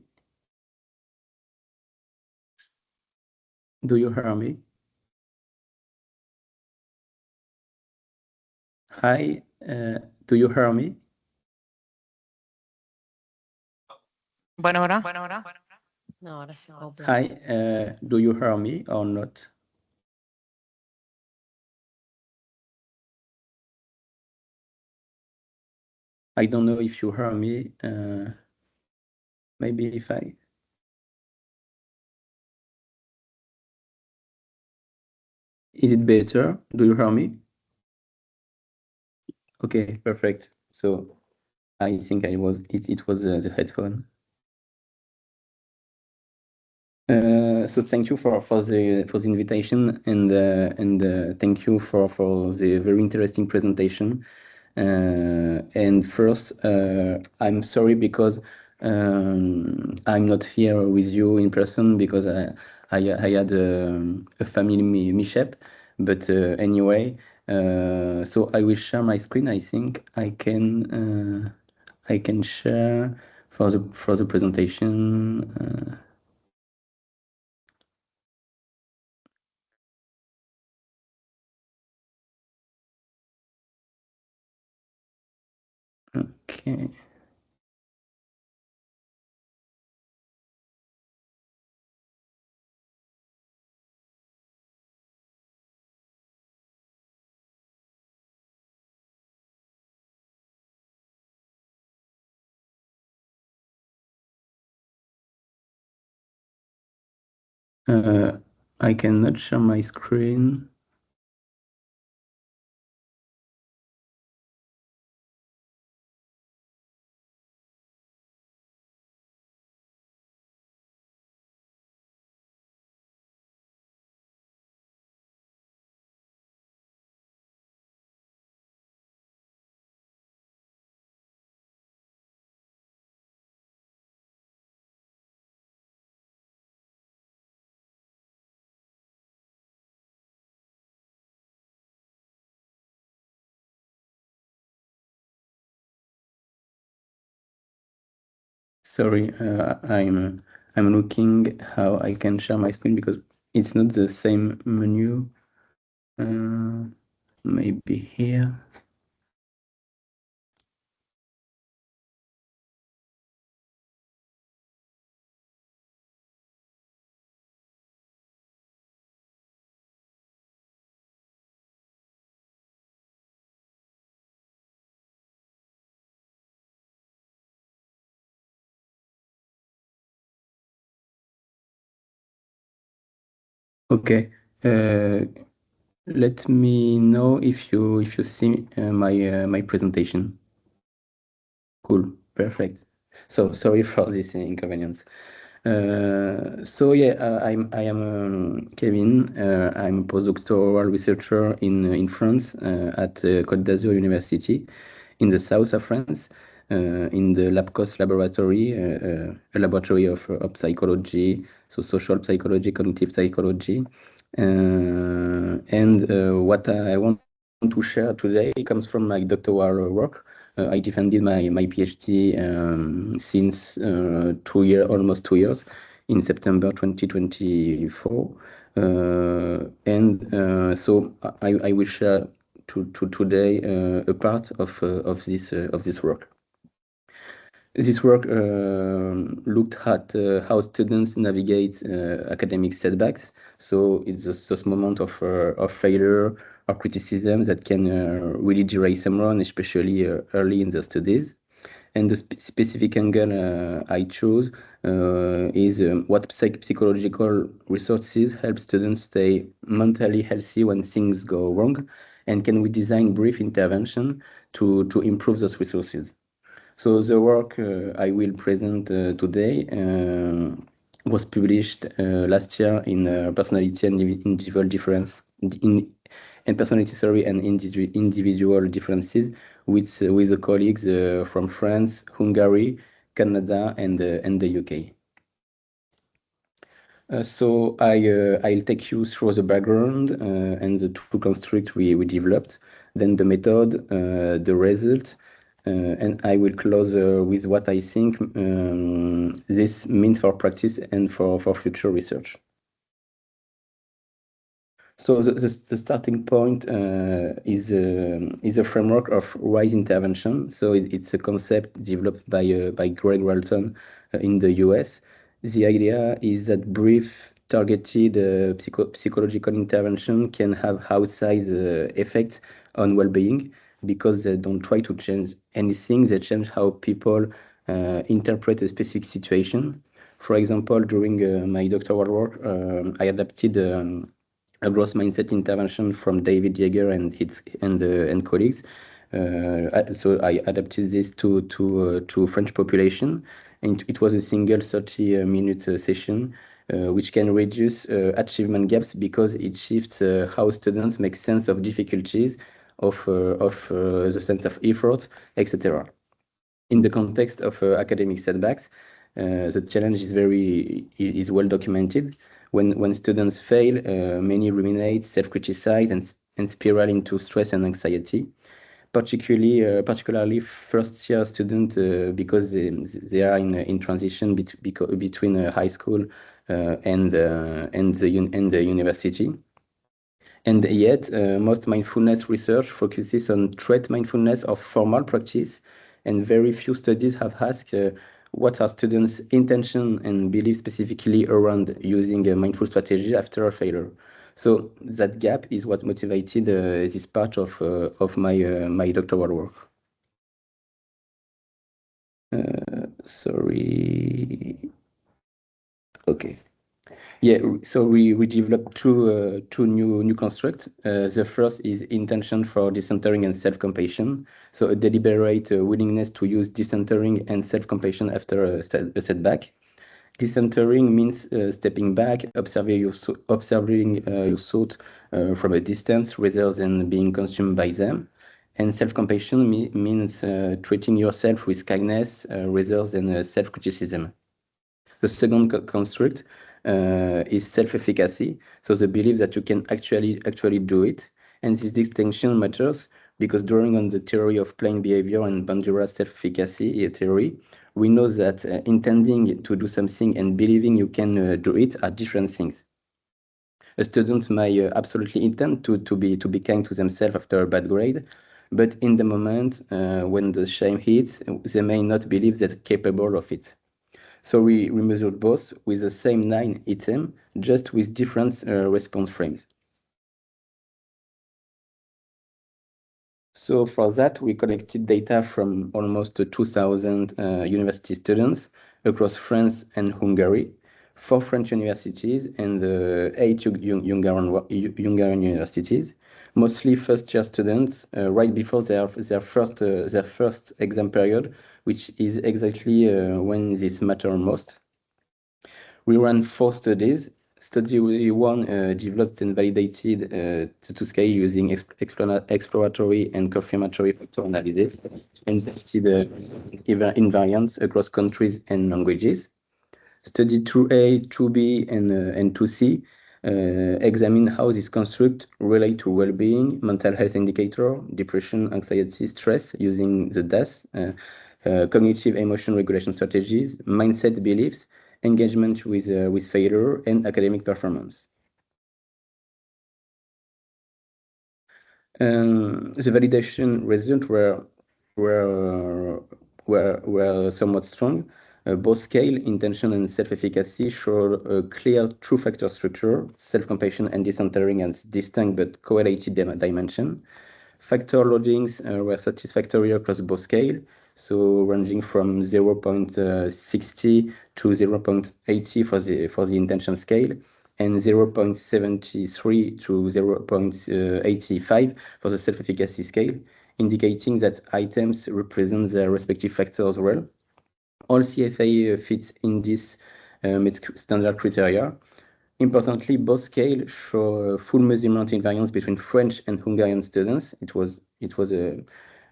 Do you hear me? Hi, do you hear me? Bueno. No, ahora sí. Hi, do you hear me or not? I don't know if you hear me. Maybe if I... Is it better? Do you hear me? Okay, perfect. So I think it was the headphone. So thank you for the invitation and thank you for the very interesting presentation. And first, I'm sorry because I'm not here with you in person because I had a family mishap. But anyway, so I will share my screen. I think I can share for the presentation. Okay. I cannot share my screen. Sorry, I'm looking how I can share my screen because it's not the same menu. Maybe here. Okay. Let me know if you see my presentation. Cool. Perfect. So sorry for this inconvenience. So yeah, I am Kevin. I'm a postdoctoral researcher in France at Côte d'Azur University in the south of France, in the LabCOS laboratory, a laboratory of psychology, so social psychology, cognitive psychology. And what I want to share today comes from my doctoral work. I defended my PhD since almost 2 years, in September 2024. So I will share today a part of this work. This work looked at how students navigate academic setbacks. So it's those moment of failure or criticism that can really derail someone, especially early in their studies. And the specific angle I chose is what psychological resources help students stay mentally healthy when things go wrong, and can we design brief intervention to improve those resources. So the work I will present today was published last year in Personality and Individual Difference and Personality, and individual differences with the colleagues from France, Hungary, Canada, and the UK. So I'll take you through the background and the two constructs we developed, then the method, the result, and I will close with what I think this means for practice and for future research. So the starting point is a framework of RISE intervention. So it's a concept developed by Greg Walton in the US. The idea is that brief, targeted psychological intervention can have outsized effects on well-being because they don't try to change anything. They change how people interpret a specific situation. For example, during my doctoral work, I adapted a growth mindset intervention from David Yeager and colleagues. So I adapted this to French population, and it was a single 30-minute session, which can reduce achievement gaps because it shifts how students make sense of difficulties, of the sense of effort, etc. In the context of academic setbacks, the challenge is well documented. When students fail, many ruminate, self-criticize, and spiral into stress and anxiety. Particularly first-year students, because they are in transition between high school and the university. And yet, most mindfulness research focuses on threat mindfulness or formal practice, and very few studies have asked what are students' intention and beliefs specifically around using a mindful strategy after a failure. So that gap is what motivated this part of my doctoral work. Sorry. Okay. Yeah, so we developed two new constructs. The first is intention for decentering and self-compassion. So a deliberate willingness to use decentering and self-compassion after a setback. Decentering means stepping back, observing your thought from a distance rather than being consumed by them. And self-compassion means treating yourself with kindness rather than self-criticism. The second construct is self-efficacy, so the belief that you can actually do it. And this distinction matters because drawing on the theory of playing behavior and Bandura's self-efficacy theory, we know that intending to do something and believing you can do it are different things. A student may absolutely intend to be kind to themselves after a bad grade, but in the moment when the shame hits, they may not believe they're capable of it. So we measured both with the same 9 items, just with different response frames. So for that, we collected data from almost 2,000 university students across France and Hungary, 4 French universities and 8 Hungarian universities, mostly first-year students right before their first exam period, which is exactly when this matters most. We ran 4 studies. Study 1 developed and validated to scale using exploratory and confirmatory factor analysis and tested invariants across countries and languages. Study 2A, 2B, and 2C examine how this construct relate to well-being, mental health indicator, depression, anxiety, stress using the DAS, cognitive emotion regulation strategies, mindset beliefs, engagement with failure, and academic performance. The validation results were somewhat strong. Both scale, intention, and self-efficacy show a clear two-factor structure, self-compassion and decentering as distinct but correlated dimension. Factor loadings were satisfactory across both scale, so ranging from 0.60 to 0.80 for the intention scale, and 0.73 to 0.85 for the self-efficacy scale, indicating that items represent their respective factors well. All CFA fits in this standard criteria. Importantly, both scales show full measurement invariance between French and Hungarian students. It was a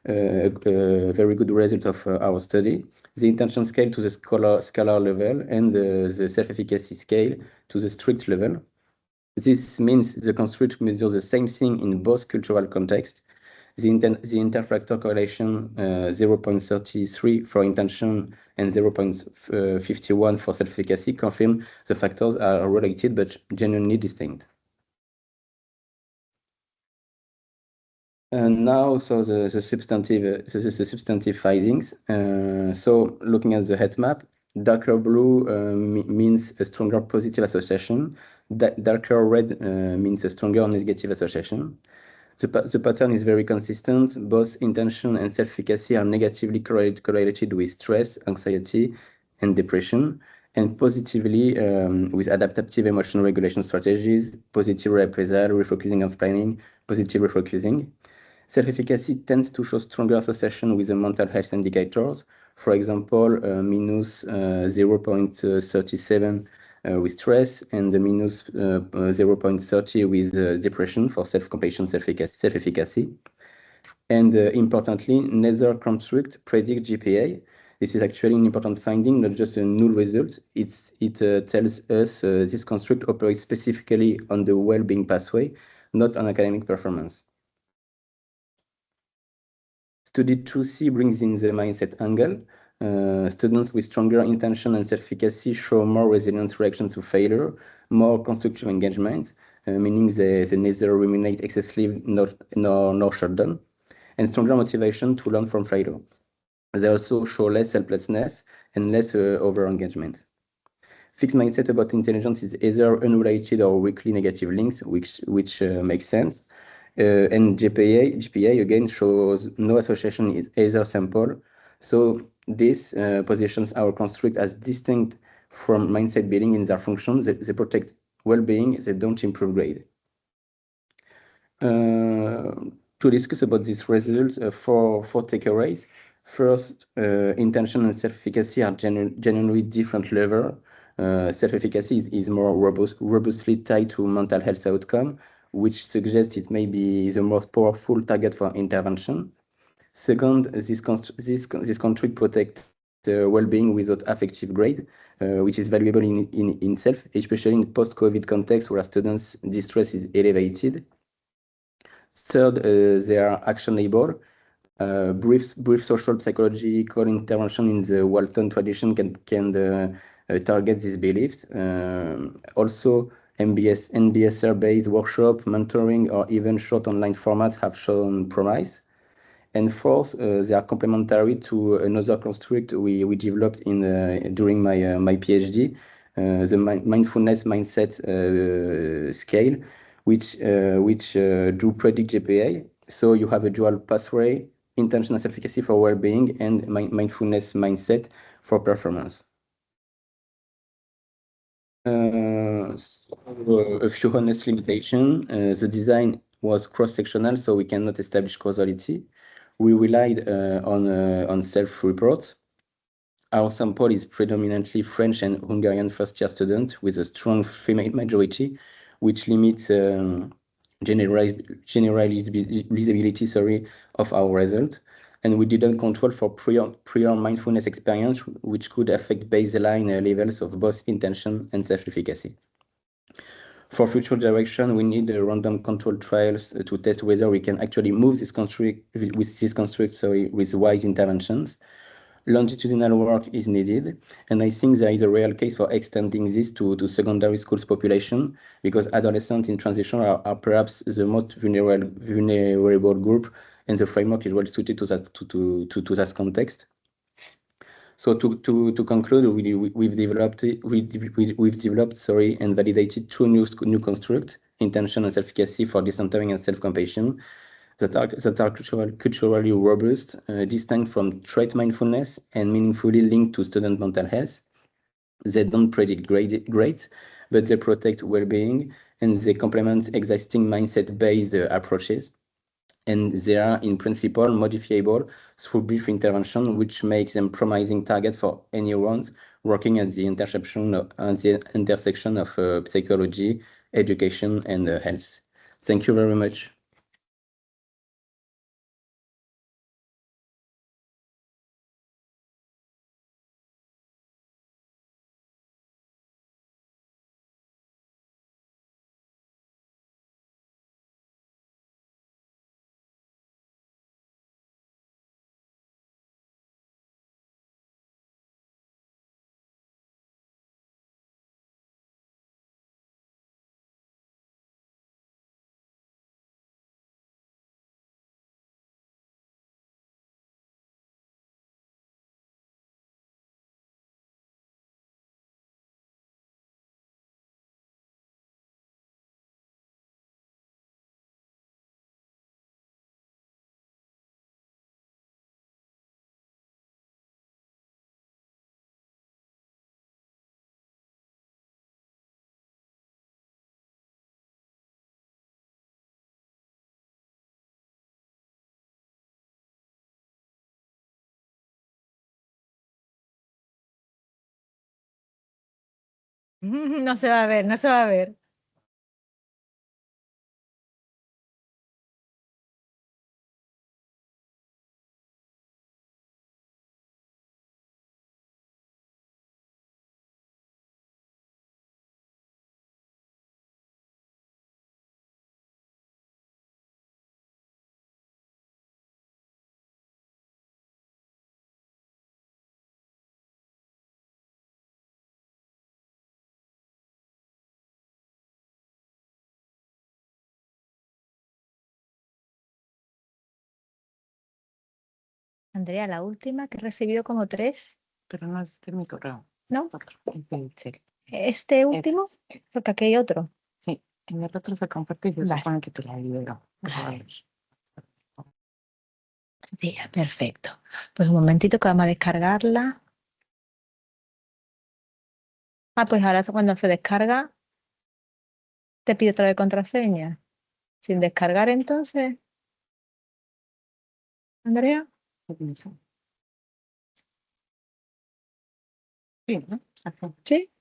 very good result of our study. The intention scale to the scalar level and the self-efficacy scale to the strict level. This means the construct measures the same thing in both cultural contexts. The interfactor correlation 0.33 for intention and 0.51 for self-efficacy confirm the factors are related but genuinely distinct. And now, so the substantive findings. So looking at the heat map, darker blue means a stronger positive association. Darker red means a stronger negative association. The pattern is very consistent. Both intention and self-efficacy are negatively correlated with stress, anxiety, and depression, and positively with adaptive emotion regulation strategies, positive reprisal, refocusing of planning, positive refocusing. Self-efficacy tends to show stronger association with the mental health indicators. For example, minus 0.37 with stress and the minus 0.30 with depression for self-compassion, self-efficacy. And importantly, neither construct predict GPA. This is actually an important finding, not just a null result. It tells us this construct operates specifically on the well-being pathway, not on academic performance. Study 2C brings in the mindset angle. Students with stronger intention and self-efficacy show more resilient reaction to failure, more constructive engagement, meaning they neither ruminate excessively nor shut down, and stronger motivation to learn from failure. They also show less helplessness and less over-engagement. Fixed mindset about intelligence is either unrelated or weakly negative links, which makes sense. And GPA again shows no association is either sample. So this positions our construct as distinct from mindset building in their function. They protect well-being, they don't improve grade. To discuss about these results, four takeaways. First, intention and self-efficacy are genuinely different level. Self-efficacy is more robustly tied to mental health outcome, which suggests it may be the most powerful target for intervention. Second, this construct protects well-being without affective grade, which is valuable in itself, especially in post-COVID context where students' distress is elevated. Third, they are actionable. Brief social psychological intervention in the Walton tradition can target these beliefs. Also, NBSR-based workshop, mentoring, or even short online formats have shown promise. And fourth, they are complementary to another construct we developed during my PhD, the mindfulness mindset scale, which do predict GPA. So you have a dual pathway: intentional self-efficacy for well-being and mindfulness mindset for performance. A few honest limitations. The design was cross-sectional, so we cannot establish causality. We relied on self-reports. Our sample is predominantly French and Hungarian first-year students with a strong female majority, which limits generalizability of our result. And we didn't control for prior mindfulness experience, which could affect baseline levels of both intention and self-efficacy. For future direction, we need random control trials to test whether we can actually move this construct with wise interventions. Longitudinal work is needed, and I think there is a real case for extending this to secondary schools population, because adolescents in transition are perhaps the most vulnerable group, and the framework is well suited to that context. So to conclude, we've developed and validated two new constructs: intention and self-efficacy for decentering and self-compassion, that are culturally robust, distinct from trait mindfulness, and meaningfully linked to student mental health. They don't predict grades, but they protect well-being, and they complement existing mindset-based approaches. And they are, in principle, modifiable through brief intervention, which makes them promising targets for anyone working at the intersection of psychology, education, and health. Thank you very much. No se va a ver, no se va a ver. Andrea, la última que he recibido como 3. Pero no es mi correo. ¿No? Otro. Sí. ¿Este último? Porque aquí hay otro. Sí, en el otro se compartió y se Vale. supone que te la libero. Vale. Sí, perfecto. Pues un momentito que vamos a descargarla. Pues ahora cuando se descarga, te pide otra vez contraseña. Sin descargar entonces, Andrea. Sí, ¿no? Ajá. Sí.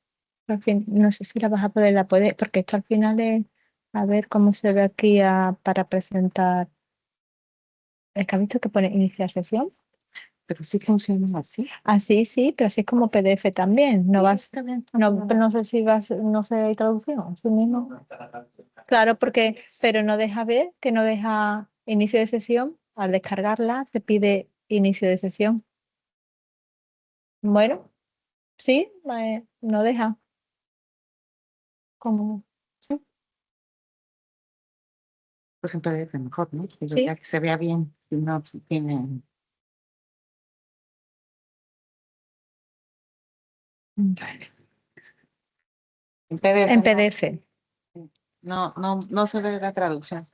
Al fin, no sé si la vas a poder, porque esto al final es, a ver cómo se ve aquí para presentar. Es que has visto que pone iniciar sesión. Pero sí funciona así. Así sí, pero así es como PDF también. No Sí, vas, está bien. no, pero no sé si vas, no sé, hay traducción, así mismo. Claro, pero no deja ver, que no deja inicio de sesión. al descargarla te pide inicio de sesión. Bueno, sí, no deja. Como, sí, Pues en PDF mejor, ¿no? Digo, Sí. ya que se vea bien, si no tiene. En PDF. en PDF. No se ve la traducción.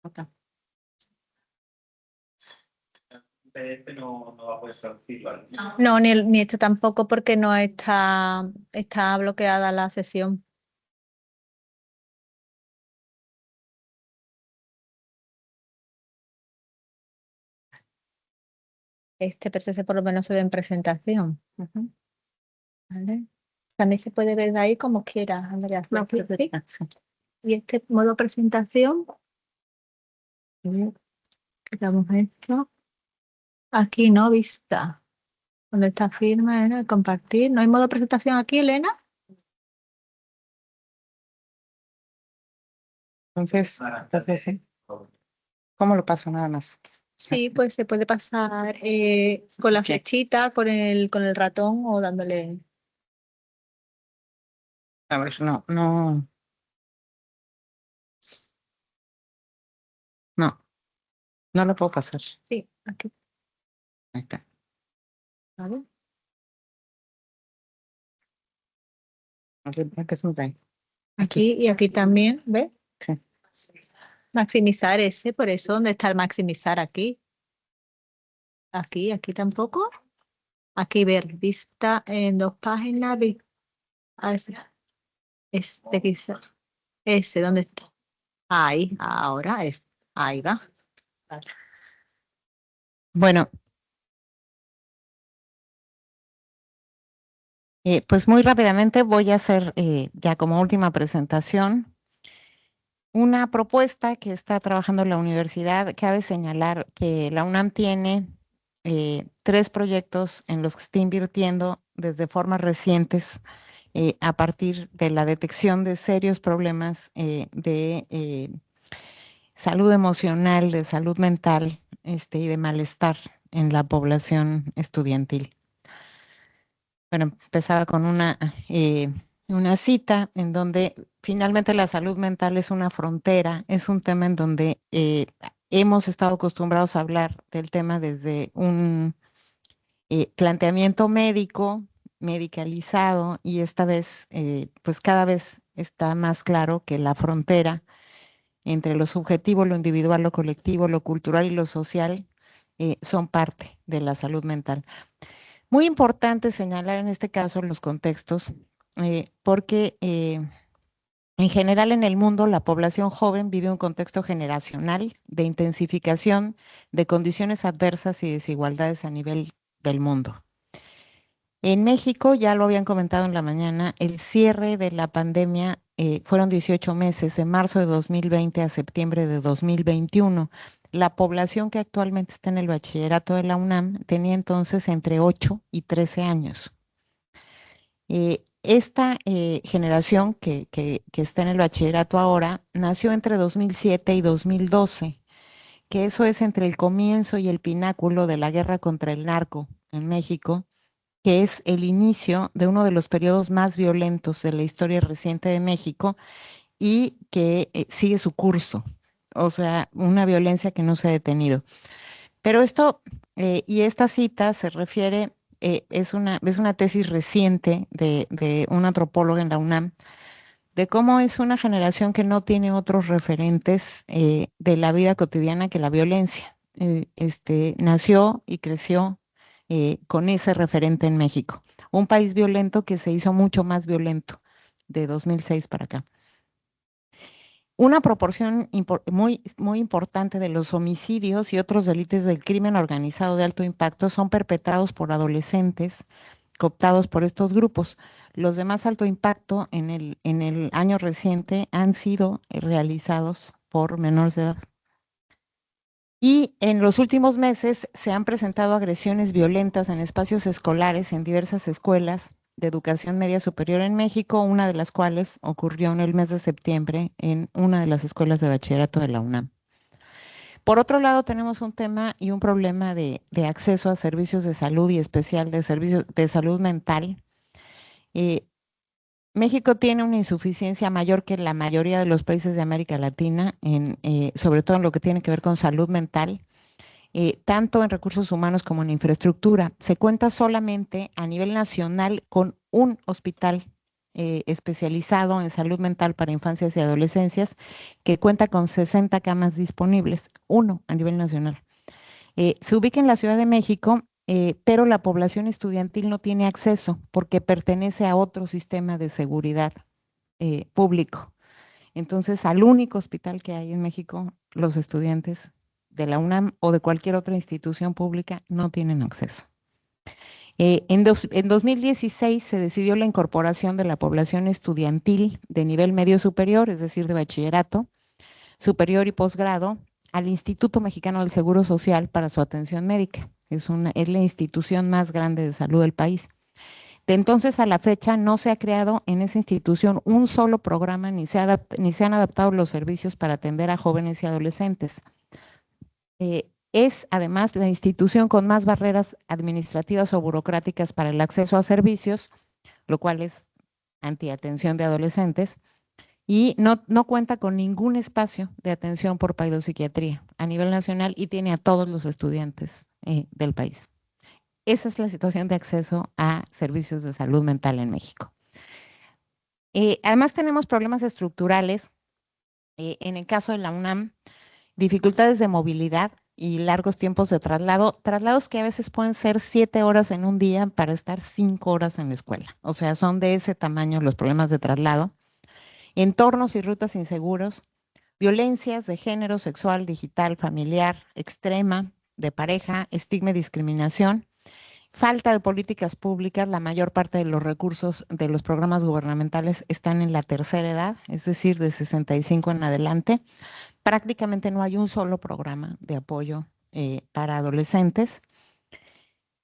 Ok. PDF no va a poder traducirlo. No, ni este tampoco porque no está bloqueada la sesión. Pero ese por lo menos se ve en presentación. Ujú. ¿Vale? También se puede ver de ahí como quieras, Andrea. No, Aquí, ¿sí? sí. Y este modo presentación, quitamos esto. Aquí no, vista. Donde está firma, Elena, compartir. ¿No hay modo presentación aquí, Elena? Entonces, sí. ¿Cómo lo paso nada más? Sí, pues se puede pasar con la Ok. flechita, con el ratón o dándole. A ver, no lo puedo pasar. Sí, aquí, Ahí está. ¿vale? Aquí es un time. Aquí y aquí también, ¿ves? Sí. Maximizar ese, por eso, ¿dónde está el maximizar aquí? Aquí tampoco. Aquí ver, vista en 2 páginas. A ver, este quizá. Ese, ¿dónde está? Ahí, ahora es. Ahí va. Bueno, pues muy rápidamente voy a hacer ya como última presentación una propuesta que está trabajando la universidad. Cabe señalar que la UNAM tiene 3 proyectos en los que está invirtiendo desde formas recientes a partir de la detección de serios problemas de salud emocional, de salud mental y de malestar en la población estudiantil. Bueno, empezaba con una cita en donde finalmente la salud mental es una frontera, es un tema en donde hemos estado acostumbrados a hablar del tema desde un planteamiento médico, medicalizado, y esta vez, pues cada vez está más claro que la frontera entre lo subjetivo, lo individual, lo colectivo, lo cultural y lo social son parte de la salud mental. Muy importante señalar en este caso los contextos, porque en general en el mundo la población joven vive un contexto generacional de intensificación de condiciones adversas y desigualdades a nivel del mundo. En México, ya lo habían comentado en la mañana, el cierre de la pandemia fueron 18 meses, de marzo de 2020 a septiembre de 2021. La población que actualmente está en el bachillerato de la UNAM tenía entonces entre 8 y 13 años. Esta generación que está en el bachillerato ahora nació entre 2007 y 2012, que eso es entre el comienzo y el pináculo de la guerra contra el narco en México, que es el inicio de uno de los periodos más violentos de la historia reciente de México y que sigue su curso, o sea, una violencia que no se ha detenido. Pero esto, y esta cita se refiere, es una tesis reciente de una antropóloga en la UNAM, de cómo es una generación que no tiene otros referentes de la vida cotidiana que la violencia. Nació y creció con ese referente en México. Un país violento que se hizo mucho más violento de 2006 para acá. Una proporción muy importante de los homicidios y otros delitos del crimen organizado de alto impacto son perpetrados por adolescentes cooptados por estos grupos. Los de más alto impacto en el año reciente han sido realizados por menores de edad. Y en los últimos meses se han presentado agresiones violentas en espacios escolares, en diversas escuelas, de educación media superior en México, una de las cuales ocurrió en el mes de septiembre en una de las escuelas de bachillerato de la UNAM. Por otro lado, tenemos un tema y un problema de acceso a servicios de salud y especial de servicios de salud mental. México tiene una insuficiencia mayor que la mayoría de los países de América Latina, sobre todo en lo que tiene que ver con salud mental, tanto en recursos humanos como en infraestructura. Se cuenta solamente a nivel nacional con un hospital especializado en salud mental para infancias y adolescencias que cuenta con 60 camas disponibles, uno a nivel nacional. Se ubica en la Ciudad de México, pero la población estudiantil no tiene acceso porque pertenece a otro sistema de seguridad público. Entonces, al único hospital que hay en México, los estudiantes de la UNAM o de cualquier otra institución pública no tienen acceso. En 2016 se decidió la incorporación de la población estudiantil de nivel medio superior, es decir, de bachillerato, superior y posgrado, al Instituto Mexicano del Seguro Social para su atención médica. Es la institución más grande de salud del país. De entonces a la fecha no se ha creado en esa institución un solo programa ni se han adaptado los servicios para atender a jóvenes y adolescentes. Es además la institución con más barreras administrativas o burocráticas para el acceso a servicios, lo cual es antiatención de adolescentes, y no cuenta con ningún espacio de atención por pedopsiquiatría a nivel nacional y tiene a todos los estudiantes del país. Esa es la situación de acceso a servicios de salud mental en México. Además tenemos problemas estructurales. En el caso de la UNAM, dificultades de movilidad y largos tiempos de traslados que a veces pueden ser 7 horas en un día para estar 5 horas en la escuela. O sea, son de ese tamaño los problemas de traslado. Entornos y rutas inseguros, violencias de género, sexual, digital, familiar, extrema, de pareja, estigma y discriminación, falta de políticas públicas. La mayor parte de los recursos de los programas gubernamentales están en la tercera edad, es decir, de 65 en adelante. Prácticamente no hay un solo programa de apoyo para adolescentes.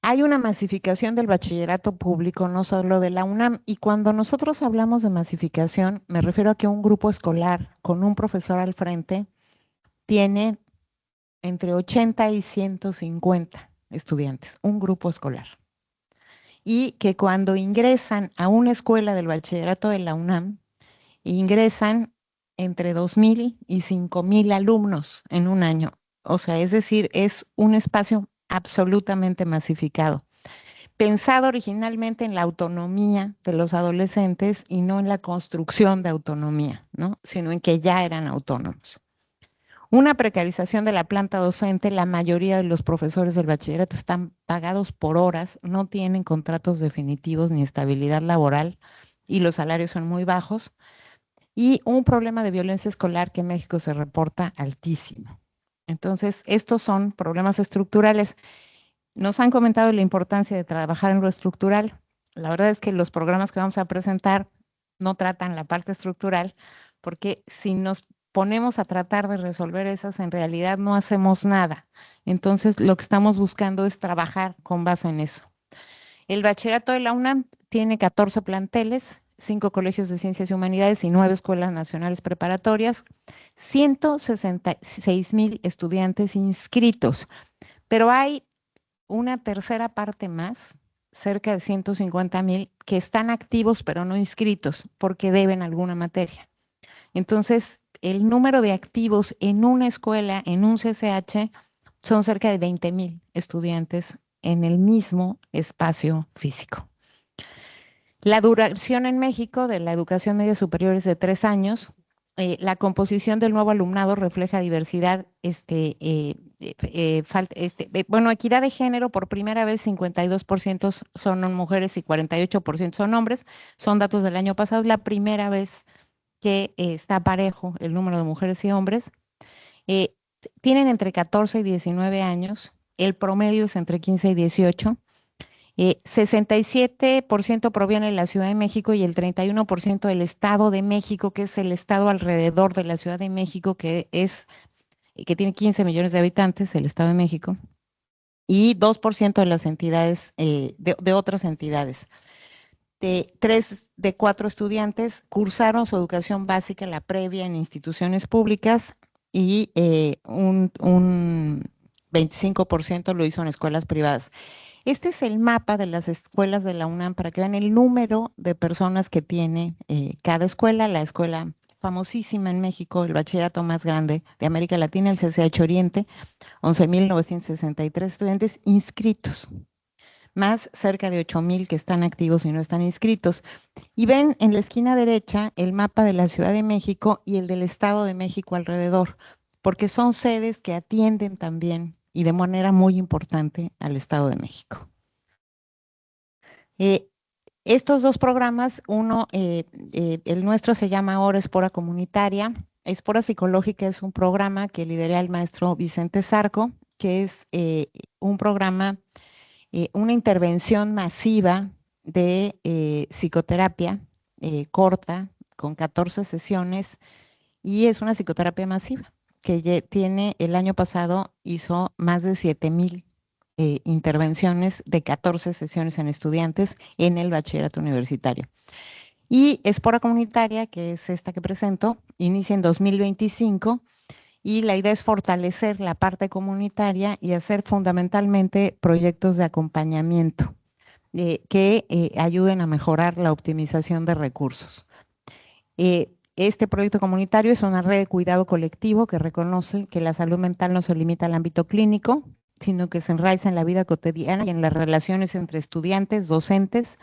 Hay una masificación del bachillerato público, no solo de la UNAM, y cuando nosotros hablamos de masificación, me refiero a que un grupo escolar con un profesor al frente tiene entre 80 y 150 estudiantes, un grupo escolar. Y que cuando ingresan a una escuela del bachillerato de la UNAM, ingresan entre 2,000 y 5,000 alumnos en un año. O sea, es decir, es un espacio absolutamente masificado, pensado originalmente en la autonomía de los adolescentes y no en la construcción de autonomía, ¿no? Sino en que ya eran autónomos. Una precarización de la planta docente. La mayoría de los profesores del bachillerato están pagados por horas, no tienen contratos definitivos ni estabilidad laboral y los salarios son muy bajos. Y un problema de violencia escolar que en México se reporta altísimo. Entonces, estos son problemas estructurales. Nos han comentado la importancia de trabajar en lo estructural. La verdad es que los programas que vamos a presentar no tratan la parte estructural, porque si nos ponemos a tratar de resolver esas, en realidad no hacemos nada. Entonces, lo que estamos buscando es trabajar con base en eso. El bachillerato de la UNAM tiene 14 planteles, 5 colegios de ciencias y humanidades y 9 escuelas nacionales preparatorias, 166,000 estudiantes inscritos, pero hay una tercera parte más, cerca de 150,000, que están activos pero no inscritos porque deben alguna materia. Entonces, el número de activos en una escuela, en un CCH, son cerca de 20,000 estudiantes en el mismo espacio físico. La duración en México de la educación media superior es de 3 años. La composición del nuevo alumnado refleja diversidad, equidad de género. Por primera vez 52% son mujeres y 48% son hombres. Son datos del año pasado, es la primera vez que está parejo el número de mujeres y hombres. Tienen entre 14 y 19 años, el promedio es entre 15 y 18. 67% proviene de la Ciudad de México y el 31% del Estado de México, que es el estado alrededor de la Ciudad de México, que tiene 15 millones de habitantes, el Estado de México, y 2% de las entidades, de otras entidades. 3 de 4 estudiantes cursaron su educación básica, la previa, en instituciones públicas y un 25% lo hizo en escuelas privadas. Este es el mapa de las escuelas de la UNAM para que vean el número de personas que tiene cada escuela. La escuela famosísima en México, el bachillerato más grande de América Latina, el CCH Oriente, 11.963 estudiantes inscritos, más cerca de 8.000 que están activos y no están inscritos. Y ven en la esquina derecha el mapa de la Ciudad de México y el del Estado de México alrededor, porque son sedes que atienden también y de manera muy importante al Estado de México. Estos dos programas, uno, el nuestro se llama ahora Espora Comunitaria. Espora Psicológica es un programa que lidera el maestro Vicente Zarco, que es un programa, una intervención masiva de psicoterapia corta, con 14 sesiones, y es una psicoterapia masiva que tiene, el año pasado hizo más de 7,000 intervenciones de 14 sesiones en estudiantes en el bachillerato universitario. Y Espora Comunitaria, que es esta que presento, inicia en 2025 y la idea es fortalecer la parte comunitaria y hacer fundamentalmente proyectos de acompañamiento que ayuden a mejorar la optimización de recursos. Este proyecto comunitario es una red de cuidado colectivo que reconoce que la salud mental no se limita al ámbito clínico, sino que se enraiza en la vida cotidiana y en las relaciones entre estudiantes, docentes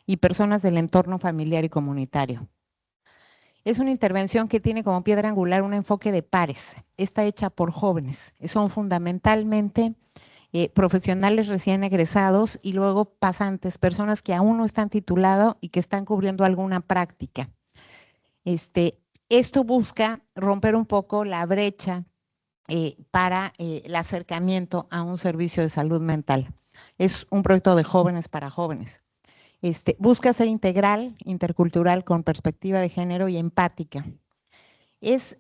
y personas del entorno familiar y comunitario. Es una intervención que tiene como piedra angular un enfoque de pares. Está hecha por jóvenes. Son fundamentalmente profesionales recién egresados y luego pasantes, personas que aún no están titulados y que están cubriendo alguna práctica. Esto busca romper un poco la brecha para el acercamiento a un servicio de salud mental. Es un proyecto de jóvenes para jóvenes. Busca ser integral, intercultural, con perspectiva de género y empática.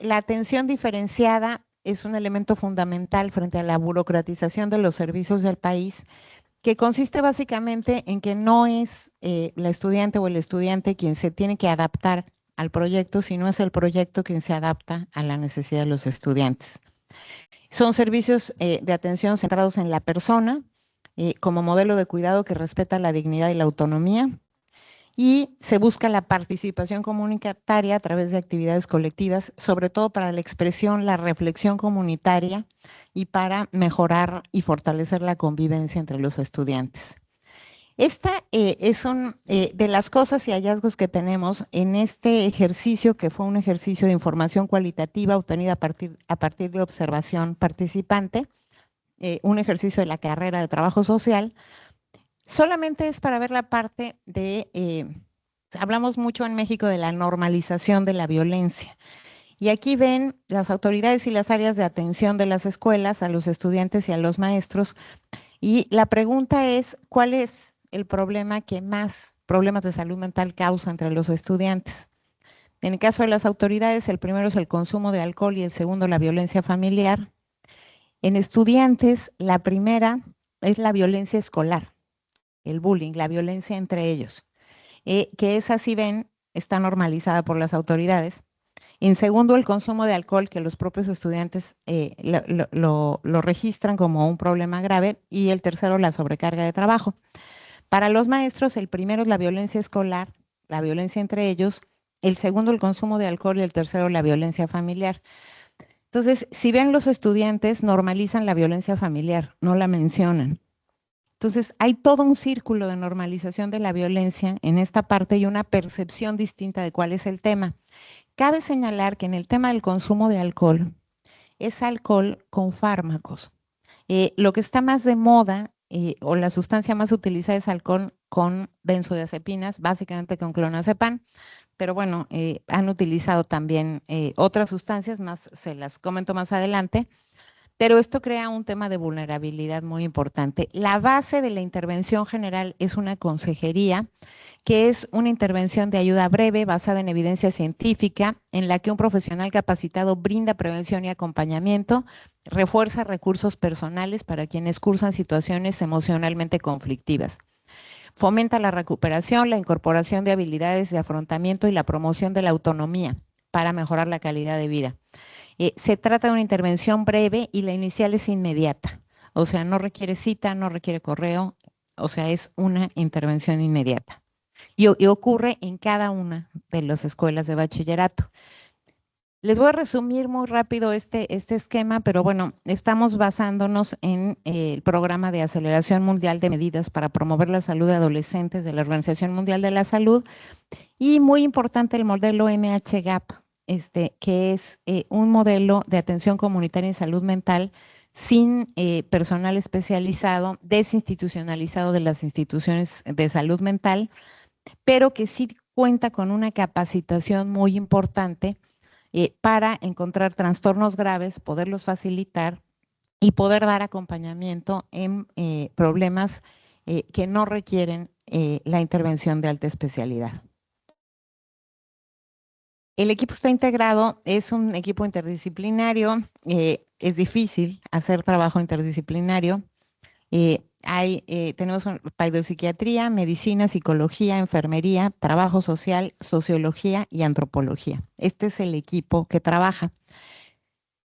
La atención diferenciada es un elemento fundamental frente a la burocratización de los servicios del país, que consiste básicamente en que no es la estudiante o el estudiante quien se tiene que adaptar al proyecto, sino es el proyecto quien se adapta a la necesidad de los estudiantes. Son servicios de atención centrados en la persona, como modelo de cuidado que respeta la dignidad y la autonomía, y se busca la participación comunitaria a través de actividades colectivas, sobre todo para la expresión, la reflexión comunitaria y para mejorar y fortalecer la convivencia entre los estudiantes. Esta es de las cosas y hallazgos que tenemos en este ejercicio, que fue un ejercicio de información cualitativa obtenida a partir de observación participante, un ejercicio de la carrera de trabajo social. Solamente es para ver la parte de, hablamos mucho en México de la normalización de la violencia. Y aquí ven las autoridades y las áreas de atención de las escuelas a los estudiantes y a los maestros. Y la pregunta es, ¿cuál es el problema que más problemas de salud mental causa entre los estudiantes? En el caso de las autoridades, el primero es el consumo de alcohol y el segundo la violencia familiar. En estudiantes, la primera es la violencia escolar, el bullying, la violencia entre ellos, que esa, si ven, está normalizada por las autoridades. En segundo, el consumo de alcohol, que los propios estudiantes lo registran como un problema grave. Y el tercero, la sobrecarga de trabajo. Para los maestros, el primero es la violencia escolar, la violencia entre ellos. El segundo, el consumo de alcohol, y el tercero, la violencia familiar. Entonces, si ven, los estudiantes normalizan la violencia familiar, no la mencionan. Entonces, hay todo un círculo de normalización de la violencia en esta parte y una percepción distinta de cuál es el tema. Cabe señalar que en el tema del consumo de alcohol, es alcohol con fármacos. Lo que está más de moda o la sustancia más utilizada es alcohol con benzodiazepinas, básicamente con clonazepam, pero bueno, han utilizado también otras sustancias, más se las comento más adelante, pero esto crea un tema de vulnerabilidad muy importante. La base de la intervención general es una consejería, que es una intervención de ayuda breve basada en evidencia científica, en la que un profesional capacitado brinda prevención y acompañamiento, refuerza recursos personales para quienes cursan situaciones emocionalmente conflictivas. Fomenta la recuperación, la incorporación de habilidades de afrontamiento y la promoción de la autonomía para mejorar la calidad de vida. Se trata de una intervención breve y la inicial es inmediata. O sea, no requiere cita, no requiere correo, o sea, es una intervención inmediata. Y ocurre en cada una de las escuelas de bachillerato. Les voy a resumir muy rápido este esquema, pero bueno, estamos basándonos en el programa de aceleración mundial de medidas para promover la salud de adolescentes de la Organización Mundial de la Salud y muy importante el modelo MH-GAP, que es un modelo de atención comunitaria en salud mental sin personal especializado, desinstitucionalizado de las instituciones de salud mental, pero que sí cuenta con una capacitación muy importante para encontrar trastornos graves, poderlos facilitar y poder dar acompañamiento en problemas que no requieren la intervención de alta especialidad. El equipo está integrado, es un equipo interdisciplinario, es difícil hacer trabajo interdisciplinario. Tenemos pseudopsiquiatría, medicina, psicología, enfermería, trabajo social, sociología y antropología. Este es el equipo que trabaja.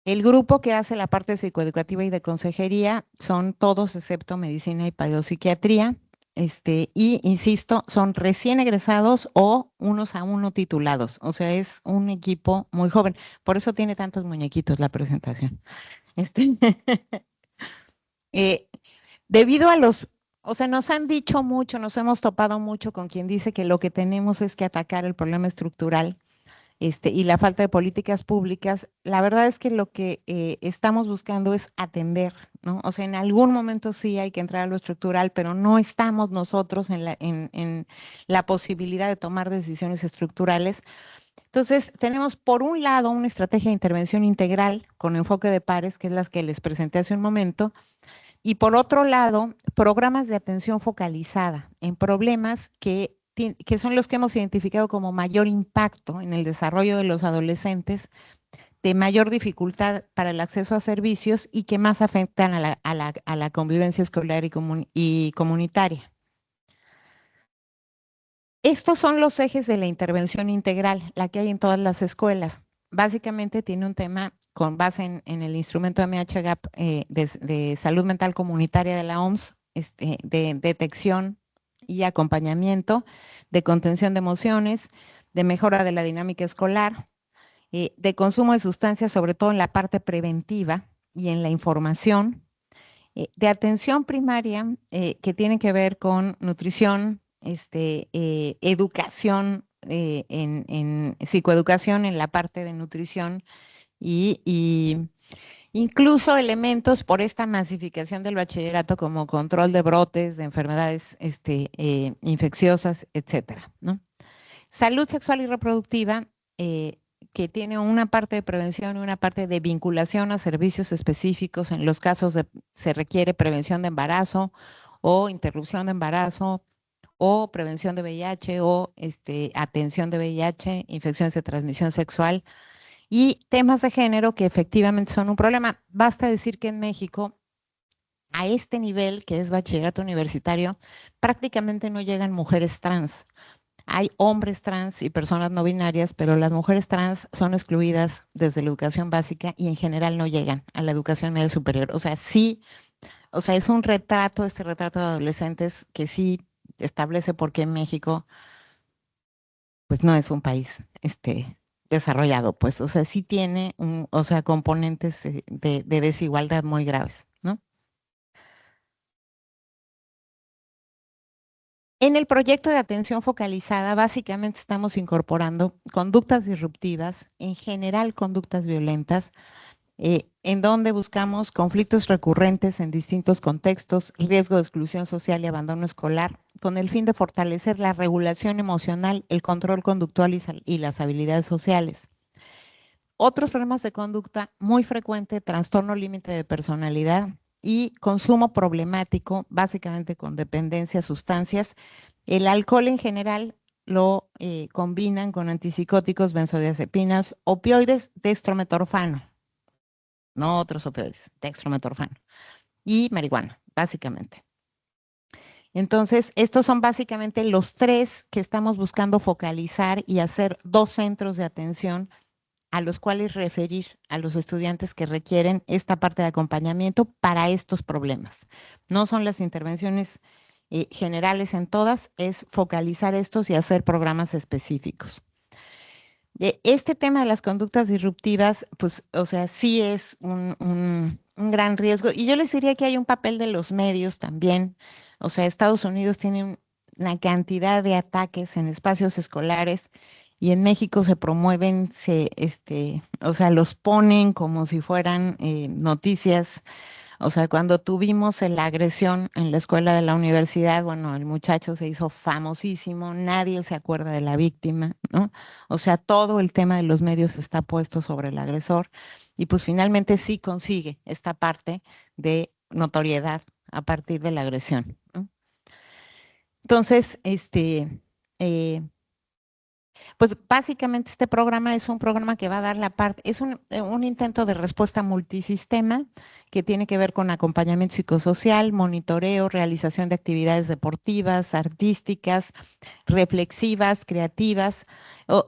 El grupo que hace la parte psicoeducativa y de consejería son todos excepto medicina y pseudopsiquiatría. Y insisto, son recién egresados o unos aún no titulados. O sea, es un equipo muy joven. Por eso tiene tantos muñequitos la presentación. Debido a o sea, nos han dicho mucho, nos hemos topado mucho con quien dice que lo que tenemos es que atacar el problema estructural y la falta de políticas públicas. La verdad es que lo que estamos buscando es atender, ¿no? O sea, en algún momento sí hay que entrar a lo estructural, pero no estamos nosotros en la posibilidad de tomar decisiones estructurales. Entonces, tenemos por un lado una estrategia de intervención integral con enfoque de pares, que es la que les presenté hace un momento, y por otro lado, programas de atención focalizada en problemas que son los que hemos identificado como mayor impacto en el desarrollo de los adolescentes, de mayor dificultad para el acceso a servicios y que más afectan a la convivencia escolar y comunitaria. Estos son los ejes de la intervención integral, la que hay en todas las escuelas. Básicamente tiene un tema con base en el instrumento MH-GAP de salud mental comunitaria de la OMS, de detección y acompañamiento, de contención de emociones, de mejora de la dinámica escolar, de consumo de sustancias, sobre todo en la parte preventiva y en la información, de atención primaria que tiene que ver con nutrición, educación, en psicoeducación en la parte de nutrición y incluso elementos por esta masificación del bachillerato como control de brotes, de enfermedades infecciosas, etcétera, ¿no? Salud sexual y reproductiva, que tiene una parte de prevención y una parte de vinculación a servicios específicos en los casos de se requiere prevención de embarazo o interrupción de embarazo o prevención de VIH o atención de VIH, infecciones de transmisión sexual y temas de género que efectivamente son un problema. Basta decir que en México, a este nivel, que es bachillerato universitario, prácticamente no llegan mujeres trans. Hay hombres trans y personas no binarias, pero las mujeres trans son excluidas desde la educación básica y en general no llegan a la educación media superior. O sea, sí, o sea, es un retrato, este retrato de adolescentes que sí establece por qué México, pues no es un país desarrollado, pues, o sea, sí tiene o sea, componentes de desigualdad muy graves, ¿no? En el proyecto de atención focalizada, básicamente estamos incorporando conductas disruptivas, en general conductas violentas, en donde buscamos conflictos recurrentes en distintos contextos, riesgo de exclusión social y abandono escolar, con el fin de fortalecer la regulación emocional, el control conductual y las habilidades sociales. Otros problemas de conducta muy frecuente, trastorno límite de personalidad y consumo problemático, básicamente con dependencia a sustancias. El alcohol en general lo combinan con antipsicóticos, benzodiazepinas, opioides, dextrometorfano, no otros opioides, dextrometorfano y marihuana, básicamente. Entonces, estos son básicamente los 3 que estamos buscando focalizar y hacer 2 centros de atención a los cuales referir a los estudiantes que requieren esta parte de acompañamiento para estos problemas. No son las intervenciones generales en todas, es focalizar estos y hacer programas específicos. Este tema de las conductas disruptivas, pues, o sea, sí es un gran riesgo. Y yo les diría que hay un papel de los medios también. O sea, Estados Unidos tiene una cantidad de ataques en espacios escolares y en México se promueven, o sea, los ponen como si fueran noticias. O sea, cuando tuvimos la agresión en la escuela de la universidad, bueno, el muchacho se hizo famosísimo, nadie se acuerda de la víctima, ¿no? O sea, todo el tema de los medios está puesto sobre el agresor y pues finalmente sí consigue esta parte de notoriedad a partir de la agresión, ¿no? Entonces, pues básicamente este programa es un programa que va a dar la parte, es un intento de respuesta multisistema que tiene que ver con acompañamiento psicosocial, monitoreo, realización de actividades deportivas, artísticas, reflexivas, creativas,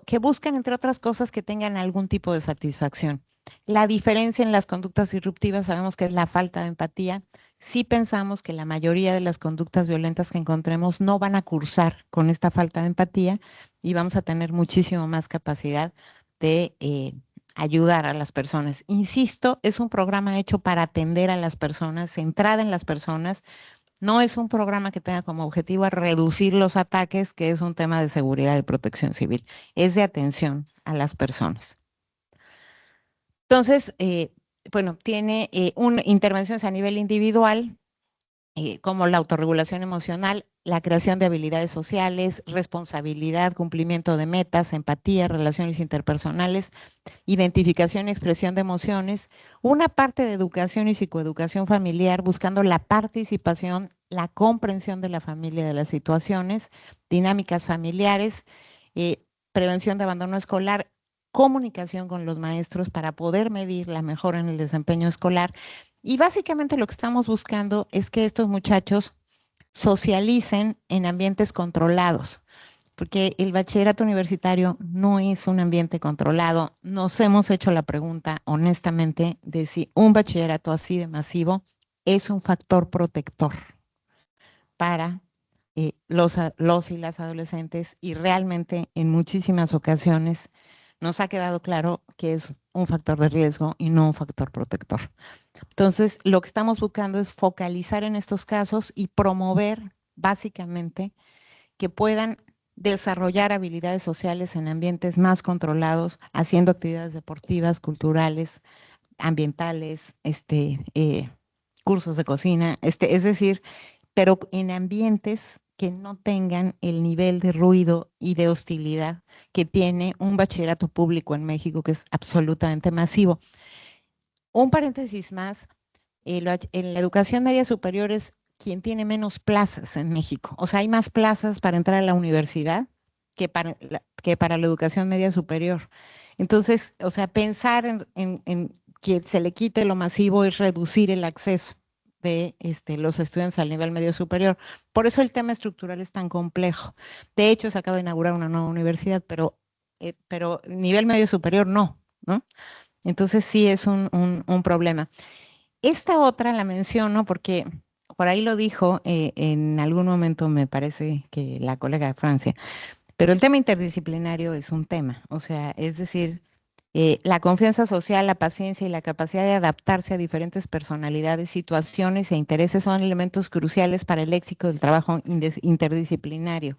que buscan, entre otras cosas, que tengan algún tipo de satisfacción. La diferencia en las conductas disruptivas sabemos que es la falta de empatía. Sí pensamos que la mayoría de las conductas violentas que encontremos no van a cursar con esta falta de empatía y vamos a tener muchísimo más capacidad de ayudar a las personas. Insisto, es un programa hecho para atender a las personas, centrada en las personas. No es un programa que tenga como objetivo a reducir los ataques, que es un tema de seguridad y protección civil. Es de atención a las personas. Entonces, bueno, tiene intervenciones a nivel individual, como la autorregulación emocional, la creación de habilidades sociales, responsabilidad, cumplimiento de metas, empatía, relaciones interpersonales, identificación y expresión de emociones, una parte de educación y psicoeducación familiar buscando la participación, la comprensión de la familia de las situaciones, dinámicas familiares, prevención de abandono escolar, comunicación con los maestros para poder medir la mejora en el desempeño escolar. Y básicamente lo que estamos buscando es que estos muchachos socialicen en ambientes controlados, porque el bachillerato universitario no es un ambiente controlado. Nos hemos hecho la pregunta, honestamente, de si un bachillerato así de masivo es un factor protector para los y las adolescentes, y realmente en muchísimas ocasiones nos ha quedado claro que es un factor de riesgo y no un factor protector. Entonces, lo que estamos buscando es focalizar en estos casos y promover básicamente que puedan desarrollar habilidades sociales en ambientes más controlados, haciendo actividades deportivas, culturales, ambientales, cursos de cocina, es decir, pero en ambientes que no tengan el nivel de ruido y de hostilidad que tiene un bachillerato público en México, que es absolutamente masivo. Un paréntesis más, en la educación media superior es quien tiene menos plazas en México. O sea, hay más plazas para entrar a la universidad que para la educación media superior. Entonces, o sea, pensar en que se le quite lo masivo es reducir el acceso de los estudiantes al nivel medio superior. Por eso el tema estructural es tan complejo. De hecho, se acaba de inaugurar una nueva universidad, pero nivel medio superior no, ¿no? Entonces sí es un problema. Esta otra la menciono porque por ahí lo dijo en algún momento, me parece que la colega de Francia, pero el tema interdisciplinario es un tema, o sea, es decir, la confianza social, la paciencia y la capacidad de adaptarse a diferentes personalidades, situaciones e intereses son elementos cruciales para el éxito del trabajo interdisciplinario.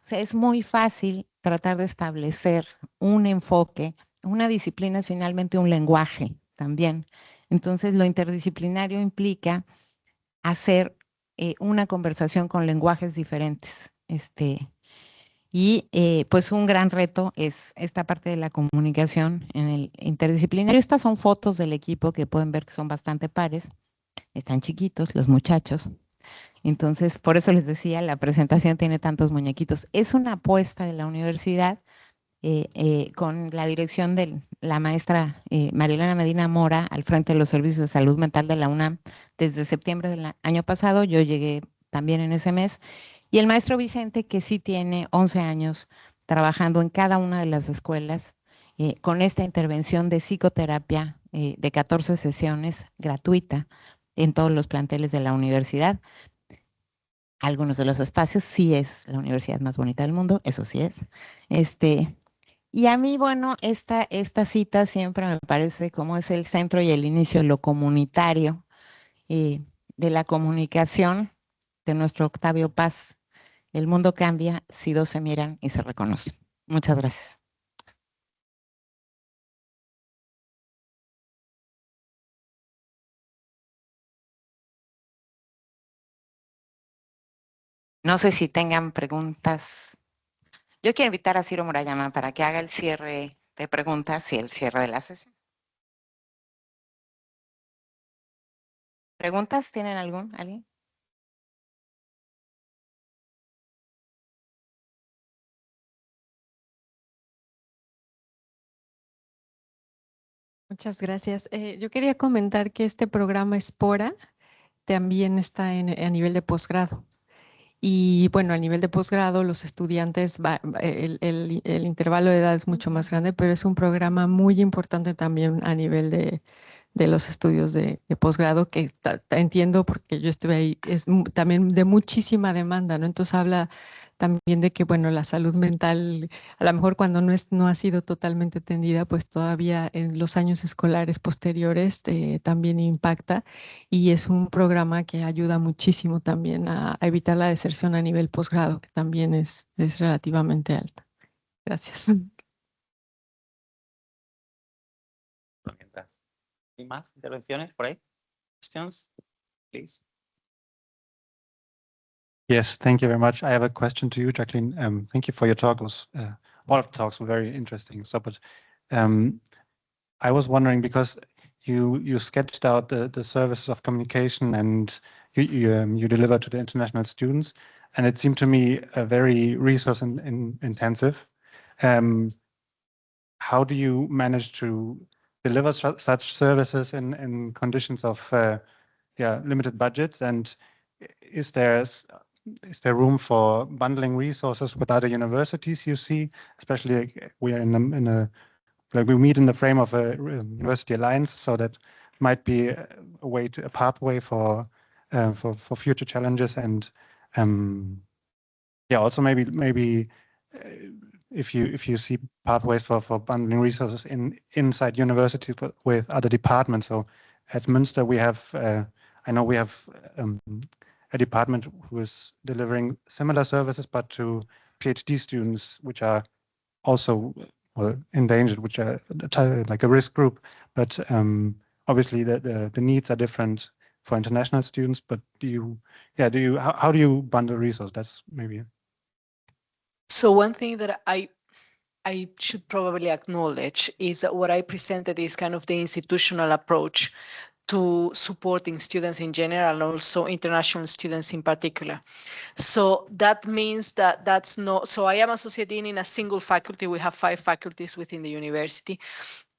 O sea, es muy fácil tratar de establecer un enfoque. Una disciplina es finalmente un lenguaje también. Entonces, lo interdisciplinario implica hacer una conversación con lenguajes diferentes. Pues un gran reto es esta parte de la comunicación en el interdisciplinario. Estas son fotos del equipo que pueden ver que son bastante pares. Están chiquitos los muchachos. Entonces, por eso les decía, la presentación tiene tantos muñequitos. Es una apuesta de la universidad con la dirección de la maestra Marilena Medina Mora al frente de los servicios de salud mental de la UNAM. Desde septiembre del año pasado yo llegué también en ese mes. Y el maestro Vicente, que sí tiene 11 años trabajando en cada una de las escuelas con esta intervención de psicoterapia de 14 sesiones gratuita en todos los planteles de la universidad. Algunos de los espacios sí es la universidad más bonita del mundo, eso sí es. Y a mí, bueno, esta cita siempre me parece como es el centro y el inicio de lo comunitario, de la comunicación de nuestro Octavio Paz. El mundo cambia si dos se miran y se reconocen. Muchas gracias. No sé si tengan preguntas. Yo quiero invitar a Ciro Murayama para que haga el cierre de preguntas y el cierre de la sesión. ¿Preguntas tienen alguien? Muchas gracias. Yo quería comentar que este programa Espora también está a nivel de posgrado. Y bueno, a nivel de posgrado, los estudiantes, el intervalo de edad es mucho más grande, pero es un programa muy importante también a nivel de los estudios de posgrado, que entiendo porque yo estuve ahí, es también de muchísima demanda, ¿no? Entonces habla también de que, bueno, la salud mental, a lo mejor cuando no ha sido totalmente atendida, pues todavía en los años escolares posteriores también impacta, y es un programa que ayuda muchísimo también a evitar la deserción a nivel posgrado, que también es relativamente alta. Gracias. ¿Hay más intervenciones por ahí? Questions, please. Yes, thank you very much. I have a question to you, Jacqueline. Thank you for your talk. It was, all of the talks were very interesting. So, but I was wondering, because you sketched out the services of communication and you deliver to the international students, and it seemed to me very resource intensive. How do you manage to deliver such services in conditions of limited budgets, and is there room for bundling resources with other universities? You see, especially we are in a like we meet in the frame of a university alliance, so that might be a pathway for future challenges, and also maybe if you see pathways for bundling resources inside universities with other departments. So at Münster we have I know we have a department who is delivering similar services, but to PhD students, which are also endangered, which are like a risk group. But obviously the needs are different for international students. But how do you bundle resources? That's maybe. So one thing that I should probably acknowledge is that what I presented is kind of the institutional approach to supporting students in general and also international students in particular. So that means that that's not, so I am associate dean in a single faculty. We have 5 faculties within the university.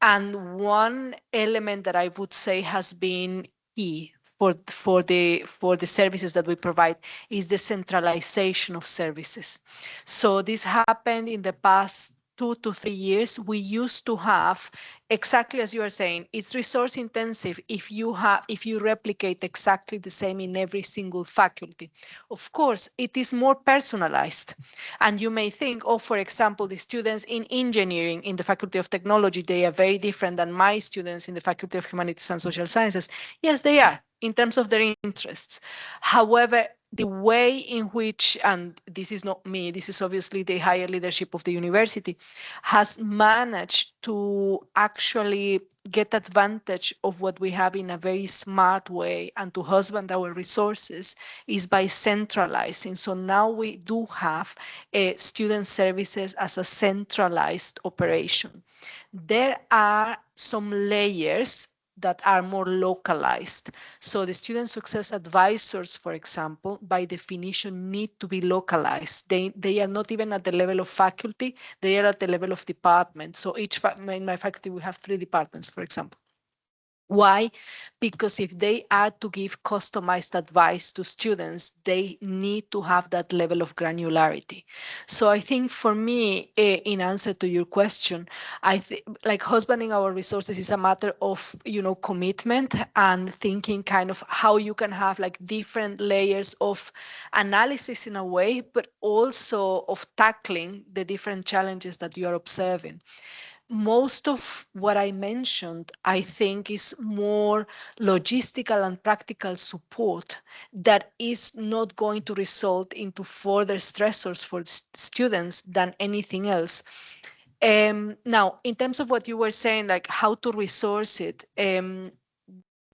And one element that I would say has been key for the services that we provide is the centralization of services. So this happened in the past 2 to 3 years. We used to have, exactly as you are saying, it's resource intensive if you replicate exactly the same in every single faculty. Of course, it is more personalized. And you may think, oh, for example, the students in engineering in the Faculty of Technology, they are very different than my students in the Faculty of Humanities and Social Sciences. Yes, they are in terms of their interests. However, the way in which, and this is not me, this is obviously the higher leadership of the university, has managed to actually get advantage of what we have in a very smart way and to husband our resources is by centralizing. So now we do have student services as a centralized operation. There are some layers that are more localized. So the student success advisors, for example, by definition need to be localized. They are not even at the level of faculty, they are at the level of department. So in my faculty, we have 3 departments, for example. Why? Because if they are to give customized advice to students, they need to have that level of granularity. So I think for me, in answer to your question, I think like husbanding our resources is a matter of, commitment and thinking kind of how you can have like different layers of analysis in a way, but also of tackling the different challenges that you are observing. Most of what I mentioned, I think, is more logistical and practical support that is not going to result into further stressors for students than anything else. Now, in terms of what you were saying, like how to resource it,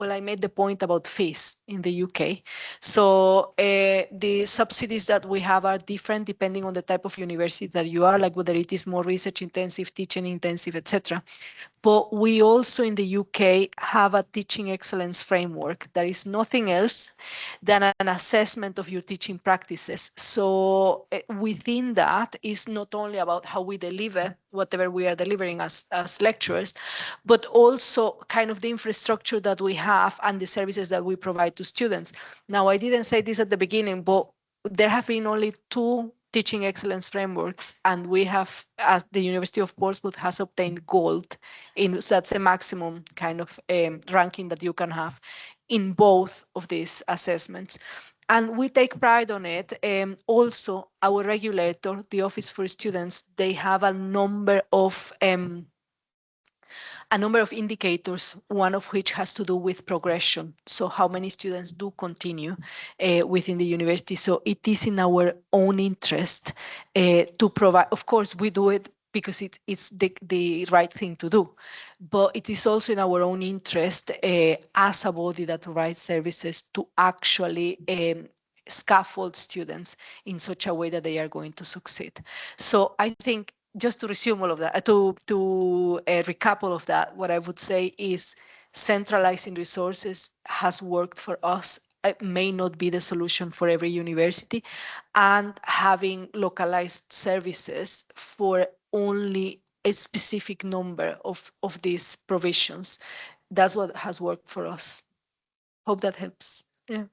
well, I made the point about fees in the UK. So the subsidies that we have are different depending on the type of university that you are, like whether it is more research intensive, teaching intensive, etc. But we also in the UK have a teaching excellence framework that is nothing else than an assessment of your teaching practices. So within that is not only about how we deliver whatever we are delivering as lecturers, but also kind of the infrastructure that we have and the services that we provide to students. Now, I didn't say this at the beginning, but there have been only 2 teaching excellence frameworks, and we have, as the University of Portsmouth has obtained gold, so that's a maximum kind of ranking that you can have in both of these assessments. And we take pride on it. Also, our regulator, the Office for Students, they have a number of indicators, one of which has to do with progression. So how many students do continue within the university. So it is in our own interest to provide, of course, we do it because it's the right thing to do, but it is also in our own interest as a body that provides services to actually scaffold students in such a way that they are going to succeed. So I think, just to resume all of that, to recap all of that, what I would say is centralizing resources has worked for us. It may not be the solution for every university, and having localized services for only a specific number of these provisions. That's what has worked for us. Hope that helps. Yeah.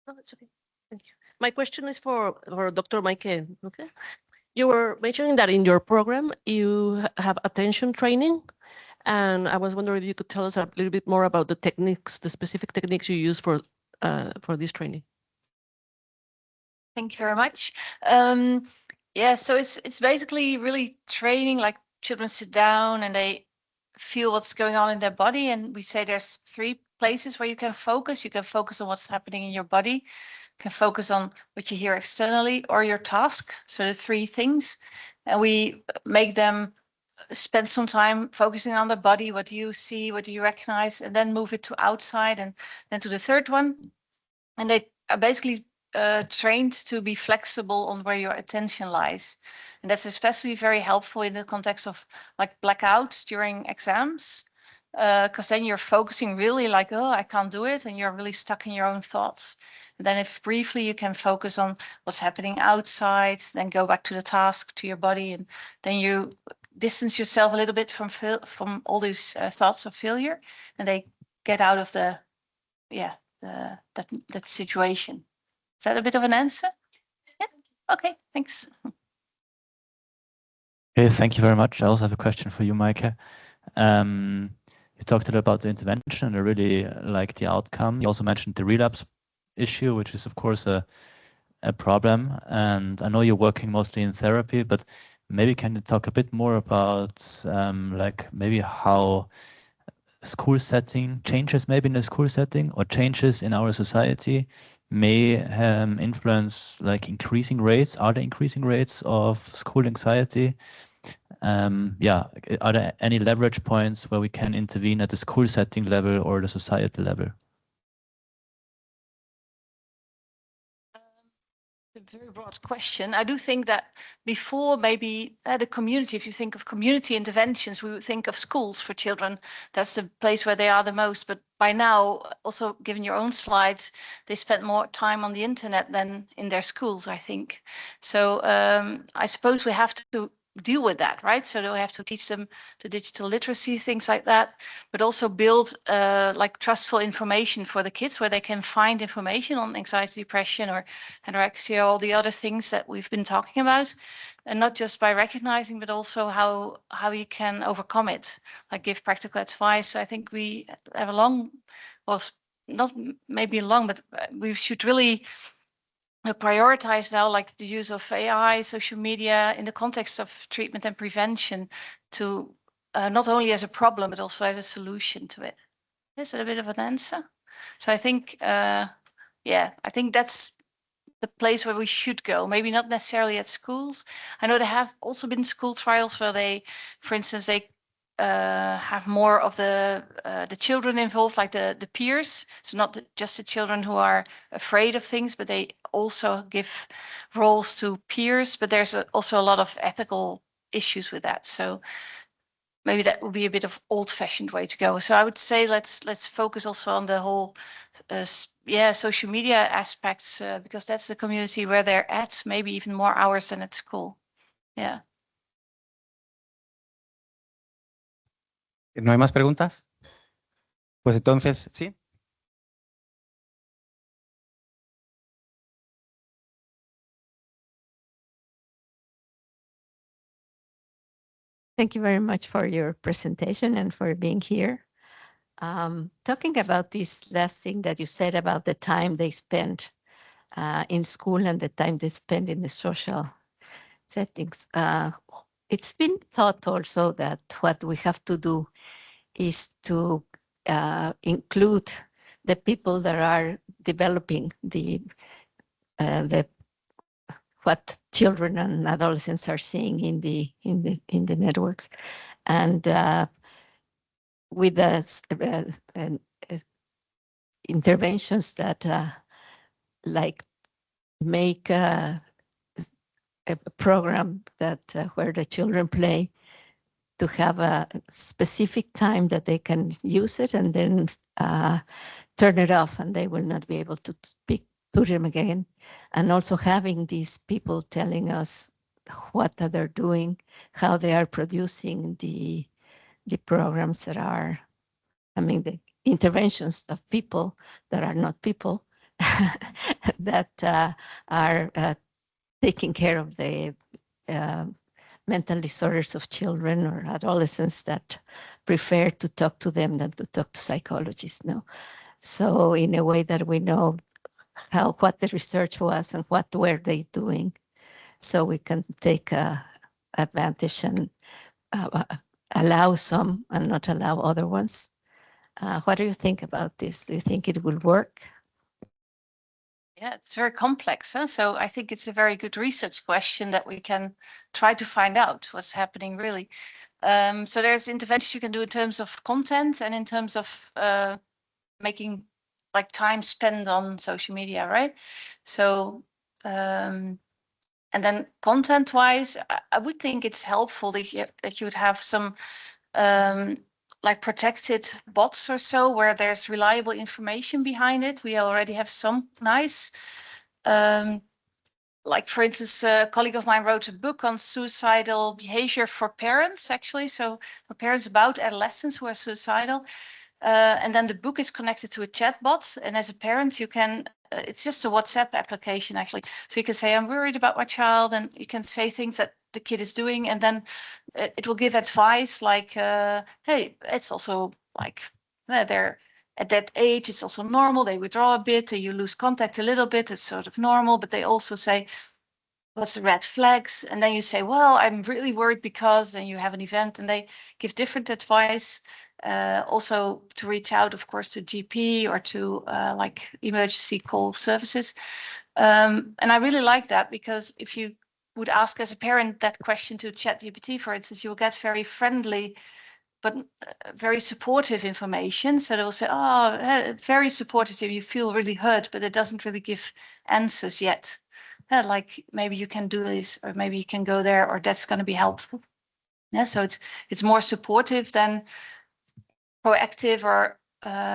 No, it's okay. Thank you. My question is for Dr. Maaike. Okay. You were mentioning that in your program you have attention training, and I was wondering if you could tell us a little bit more about the techniques, the specific techniques you use for this training. Thank you very much. Yeah, so it's basically really training, like children sit down and they feel what's going on in their body. And we say there's 3 places where you can focus. You can focus on what's happening in your body, you can focus on what you hear externally, or your task. So the 3 things. And we make them spend some time focusing on the body. What do you see? What do you recognize? And then move it to outside and then to the 3rd one. And they are basically trained to be flexible on where your attention lies. And that's especially very helpful in the context of like blackouts during exams, because then you're focusing really like, oh, I can't do it. And you're really stuck in your own thoughts. And then if briefly you can focus on what's happening outside, then go back to the task, to your body, and then you distance yourself a little bit from all these thoughts of failure, and they get out of the, that situation. Is that a bit of an answer? Yeah. Okay, thanks. Okay, thank you very much. I also have a question for you, Maaike. You talked a little about the intervention, and I really like the outcome. You also mentioned the relapse issue, which is of course a problem. And I know you're working mostly in therapy, but maybe can you talk a bit more about like maybe how school setting changes, maybe in the school setting, or changes in our society may influence like increasing rates? Are there increasing rates of school anxiety? Yeah, are there any leverage points where we can intervene at the school setting level or the societal level? A very broad question. I do think that before, maybe the community, if you think of community interventions, we would think of schools for children. That's the place where they are the most. But by now, also given your own slides, they spend more time on the internet than in their schools, I think. So I suppose we have to deal with that, right? So we have to teach them the digital literacy, things like that, but also build like trustful information for the kids where they can find information on anxiety, depression, or anorexia, all the other things that we've been talking about, and not just by recognizing, but also how you can overcome it, like give practical advice. So I think we have a long, well, not maybe long, but we should really prioritize now, like the use of AI, social media in the context of treatment and prevention, to not only as a problem but also as a solution to it. Is it a bit of an answer? So I think, yeah, I think that's the place where we should go. Maybe not necessarily at schools. I know there have also been school trials where they, for instance, they have more of the children involved, like the peers. So not just the children who are afraid of things, but they also give roles to peers. But there's also a lot of ethical issues with that. So maybe that would be a bit of old-fashioned way to go. So I would say let's focus also on the whole, social media aspects, because that's the community where they're at, maybe even more hours than at school. Yeah. ¿No hay más preguntas? Pues entonces, sí. Thank you very much for your presentation and for being here. Talking about this last thing that you said about the time they spend in school and the time they spend in the social settings, it's been thought also that what we have to do is to include the people that are developing the what children and adolescents are seeing in the networks, and with the interventions that like make a program that where the children play, to have a specific time that they can use it, and then turn it off, and they will not be able to speak to them again. And also having these people telling us what they're doing, how they are producing the programs that are, I mean, the interventions of people that are not people, that are taking care of the mental disorders of children or adolescents that prefer to talk to them than to talk to psychologists. No, so in a way that we know what the research was and what were they doing, so we can take advantage and allow some and not allow other ones. What do you think about this? Do you think it will work? Yeah, it's very complex. Huh? So I think it's a very good research question that we can try to find out what's happening really. So there's interventions you can do in terms of content and in terms of making like time spent on social media, right? So, and then content-wise, I would think it's helpful that you would have some like protected bots or so, where there's reliable information behind it. We already have some nice, like for instance, a colleague of mine wrote a book on suicidal behavior for parents, actually. So for parents about adolescents who are suicidal. And then the book is connected to a chatbot. And as a parent, you can, it's just a WhatsApp application, actually. So you can say, I'm worried about my child, and you can say things that the kid is doing. And then it will give advice like, hey, it's also like, they're at that age, it's also normal. They withdraw a bit, you lose contact a little bit. It's sort of normal. But they also say, what's the red flags? And then you say, well, I'm really worried because, and you have an event, and they give different advice. Also to reach out, of course, to GP or to like emergency call services. And I really like that, because if you would ask as a parent that question to ChatGPT, for instance, you'll get very friendly but very supportive information. So they'll say, oh, very supportive, you feel really hurt, but it doesn't really give answers yet. Like maybe you can do this, or maybe you can go there, or that's going to be helpful. Yeah, so it's more supportive than proactive or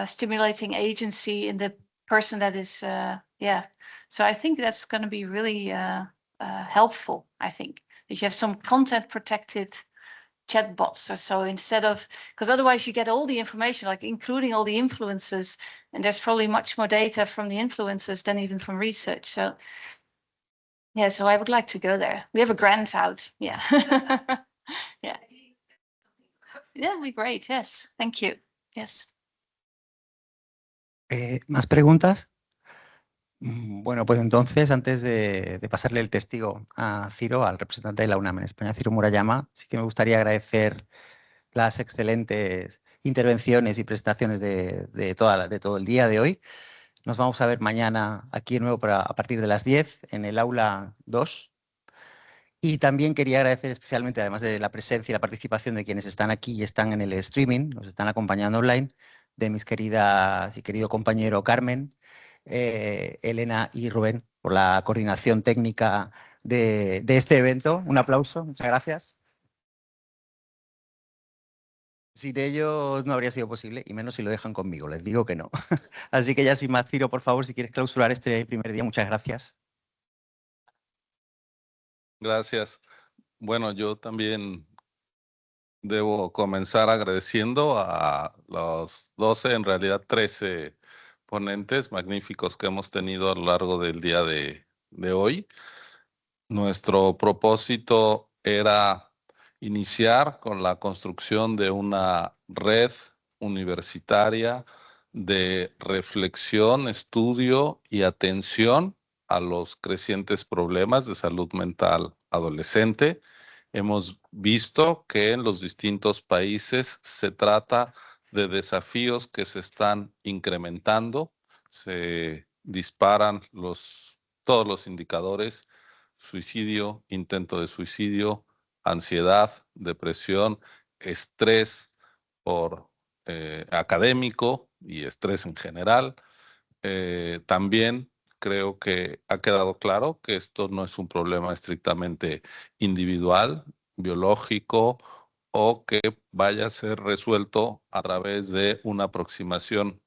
stimulating agency in the person that is, yeah. So I think that's going to be really helpful, I think. if you have some content protected chatbots or so, instead of, because otherwise you get all the information, like including all the influencers, and there's probably much more data from the influencers than even from research. So yeah, so I would like to go there. We have a grant out. Yeah. Yeah. Yeah, that'd be great. Yes. Thank you. Yes. ¿Más preguntas? Bueno, pues entonces, antes de pasarle el testigo a Ciro, al representante de la UNAM en España, Ciro Murayama, sí que me gustaría agradecer las excelentes intervenciones y presentaciones de todo el día de hoy. Nos vamos a ver mañana aquí de nuevo a partir de las 10 en el aula 2. Y también quería agradecer especialmente, además de la presencia y la participación de quienes están aquí y están en el streaming, nos están acompañando online, de mis queridas y querido compañero Carmen, Elena y Rubén, por la coordinación técnica de este evento. Un aplauso, muchas gracias. Sin ellos no habría sido posible, y menos si lo dejan conmigo, les digo que no. Así que ya sin más, Ciro, por favor, si quieres clausurar este primer día, muchas gracias. Gracias. Bueno, yo también debo comenzar agradeciendo a los 12, en realidad 13 ponentes magníficos que hemos tenido a lo largo del día de hoy. Nuestro propósito era iniciar con la construcción de una red universitaria de reflexión, estudio y atención a los crecientes problemas de salud mental adolescente. Hemos visto que en los distintos países se trata de desafíos que se están incrementando, se disparan todos los indicadores: suicidio, intento de suicidio, ansiedad, depresión, estrés académico y estrés en general. También creo que ha quedado claro que esto no es un problema estrictamente individual, biológico, o que vaya a ser resuelto a través de una aproximación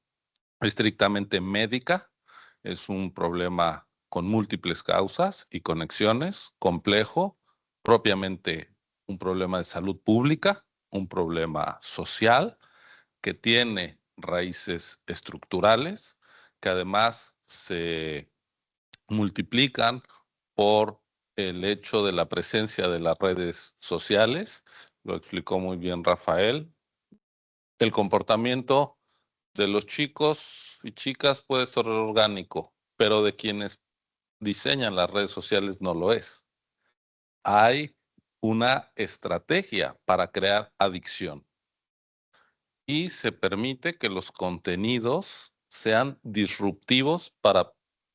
estrictamente médica. Es un problema con múltiples causas y conexiones, complejo, propiamente un problema de salud pública, un problema social que tiene raíces estructurales, que además se multiplican por el hecho de la presencia de las redes sociales. Lo explicó muy bien Rafael. El comportamiento de los chicos y chicas puede ser orgánico, pero de quienes diseñan las redes sociales no lo es. Hay una estrategia para crear adicción y se permite que los contenidos sean disruptivos para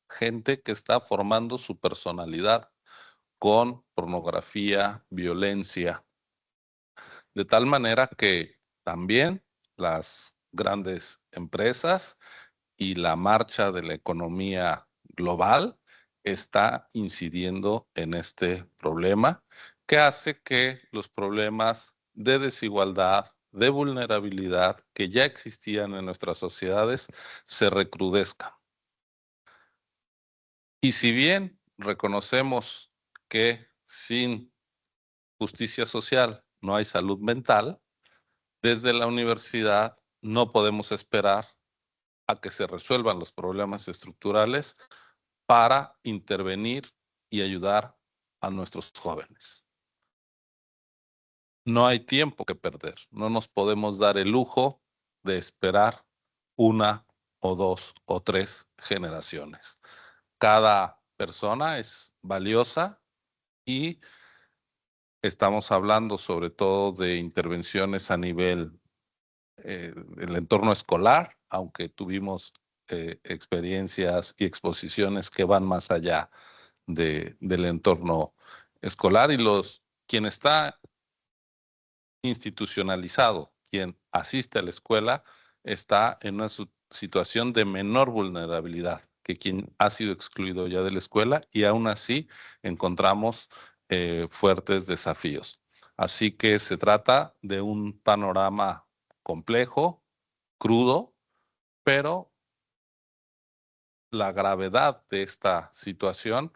gente que está formando su personalidad con pornografía, violencia, de tal manera que también las grandes empresas y la marcha de la economía global está incidiendo en este problema, que hace que los problemas de desigualdad, de vulnerabilidad que ya existían en nuestras sociedades se recrudezcan. Y si bien reconocemos que sin justicia social no hay salud mental, desde la universidad no podemos esperar a que se resuelvan los problemas estructurales para intervenir y ayudar a nuestros jóvenes. No hay tiempo que perder. No nos podemos dar el lujo de esperar una o dos o tres generaciones. Cada persona es valiosa y estamos hablando sobre todo de intervenciones a nivel del entorno escolar, aunque tuvimos experiencias y exposiciones que van más allá del entorno escolar, y quien está institucionalizado, quien asiste a la escuela, está en una situación de menor vulnerabilidad que quien ha sido excluido ya de la escuela, y aún así encontramos fuertes desafíos. Así que se trata de un panorama complejo, crudo, pero la gravedad de esta situación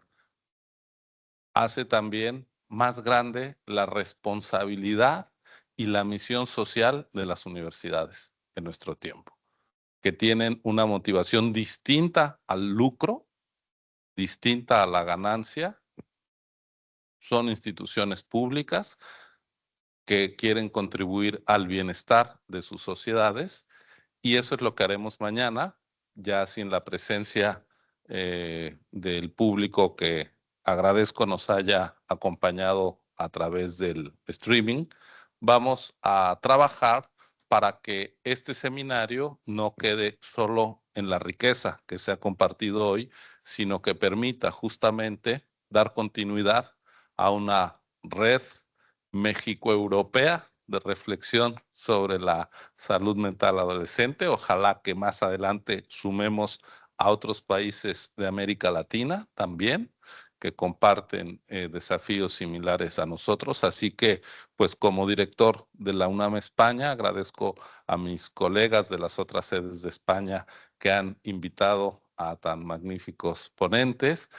hace también más grande la responsabilidad y la misión social de las universidades en nuestro tiempo, que tienen una motivación distinta al lucro, distinta a la ganancia. Son instituciones públicas que quieren contribuir al bienestar de sus sociedades, y eso es lo que haremos mañana, ya sin la presencia del público que agradezco nos haya acompañado a través del streaming. Vamos a trabajar para que este seminario no quede solo en la riqueza que se ha compartido hoy, sino que permita justamente dar continuidad a una red México-europea de reflexión sobre la salud mental adolescente. Ojalá que más adelante sumemos a otros países de América Latina también, que comparten desafíos similares a nosotros. Así que, pues como director de la UNAM España, agradezco a mis colegas de las otras sedes de España que han invitado a tan magníficos ponentes.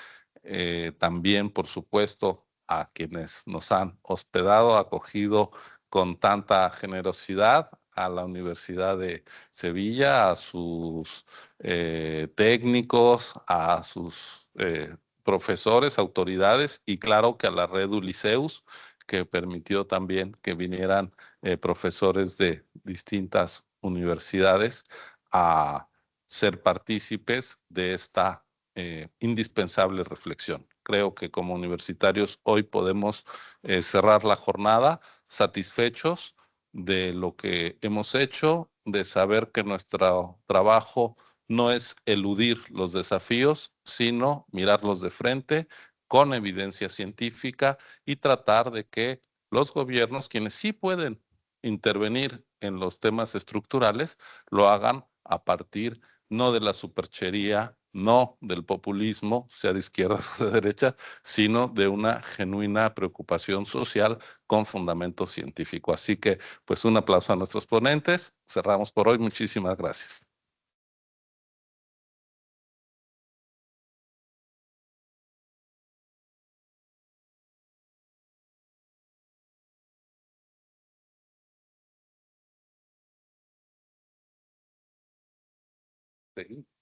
También, por supuesto, a quienes nos han hospedado, acogido con tanta generosidad, a la Universidad de Sevilla, a sus técnicos, a sus profesores, autoridades, y claro que a la red Uliseus, que permitió también que vinieran profesores de distintas universidades a ser partícipes de esta indispensable reflexión. Creo que como universitarios hoy podemos cerrar la jornada satisfechos de lo que hemos hecho, de saber que nuestro trabajo no es eludir los desafíos, sino mirarlos de frente con evidencia científica y tratar de que los gobiernos, quienes sí pueden intervenir en los temas estructurales, lo hagan a partir no de la superchería, no del populismo, sea de izquierdas o de derechas, sino de una genuina preocupación social con fundamento científico. Así que, pues un aplauso a nuestros ponentes. Cerramos por hoy. Muchísimas gracias.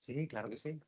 Sí, claro que sí.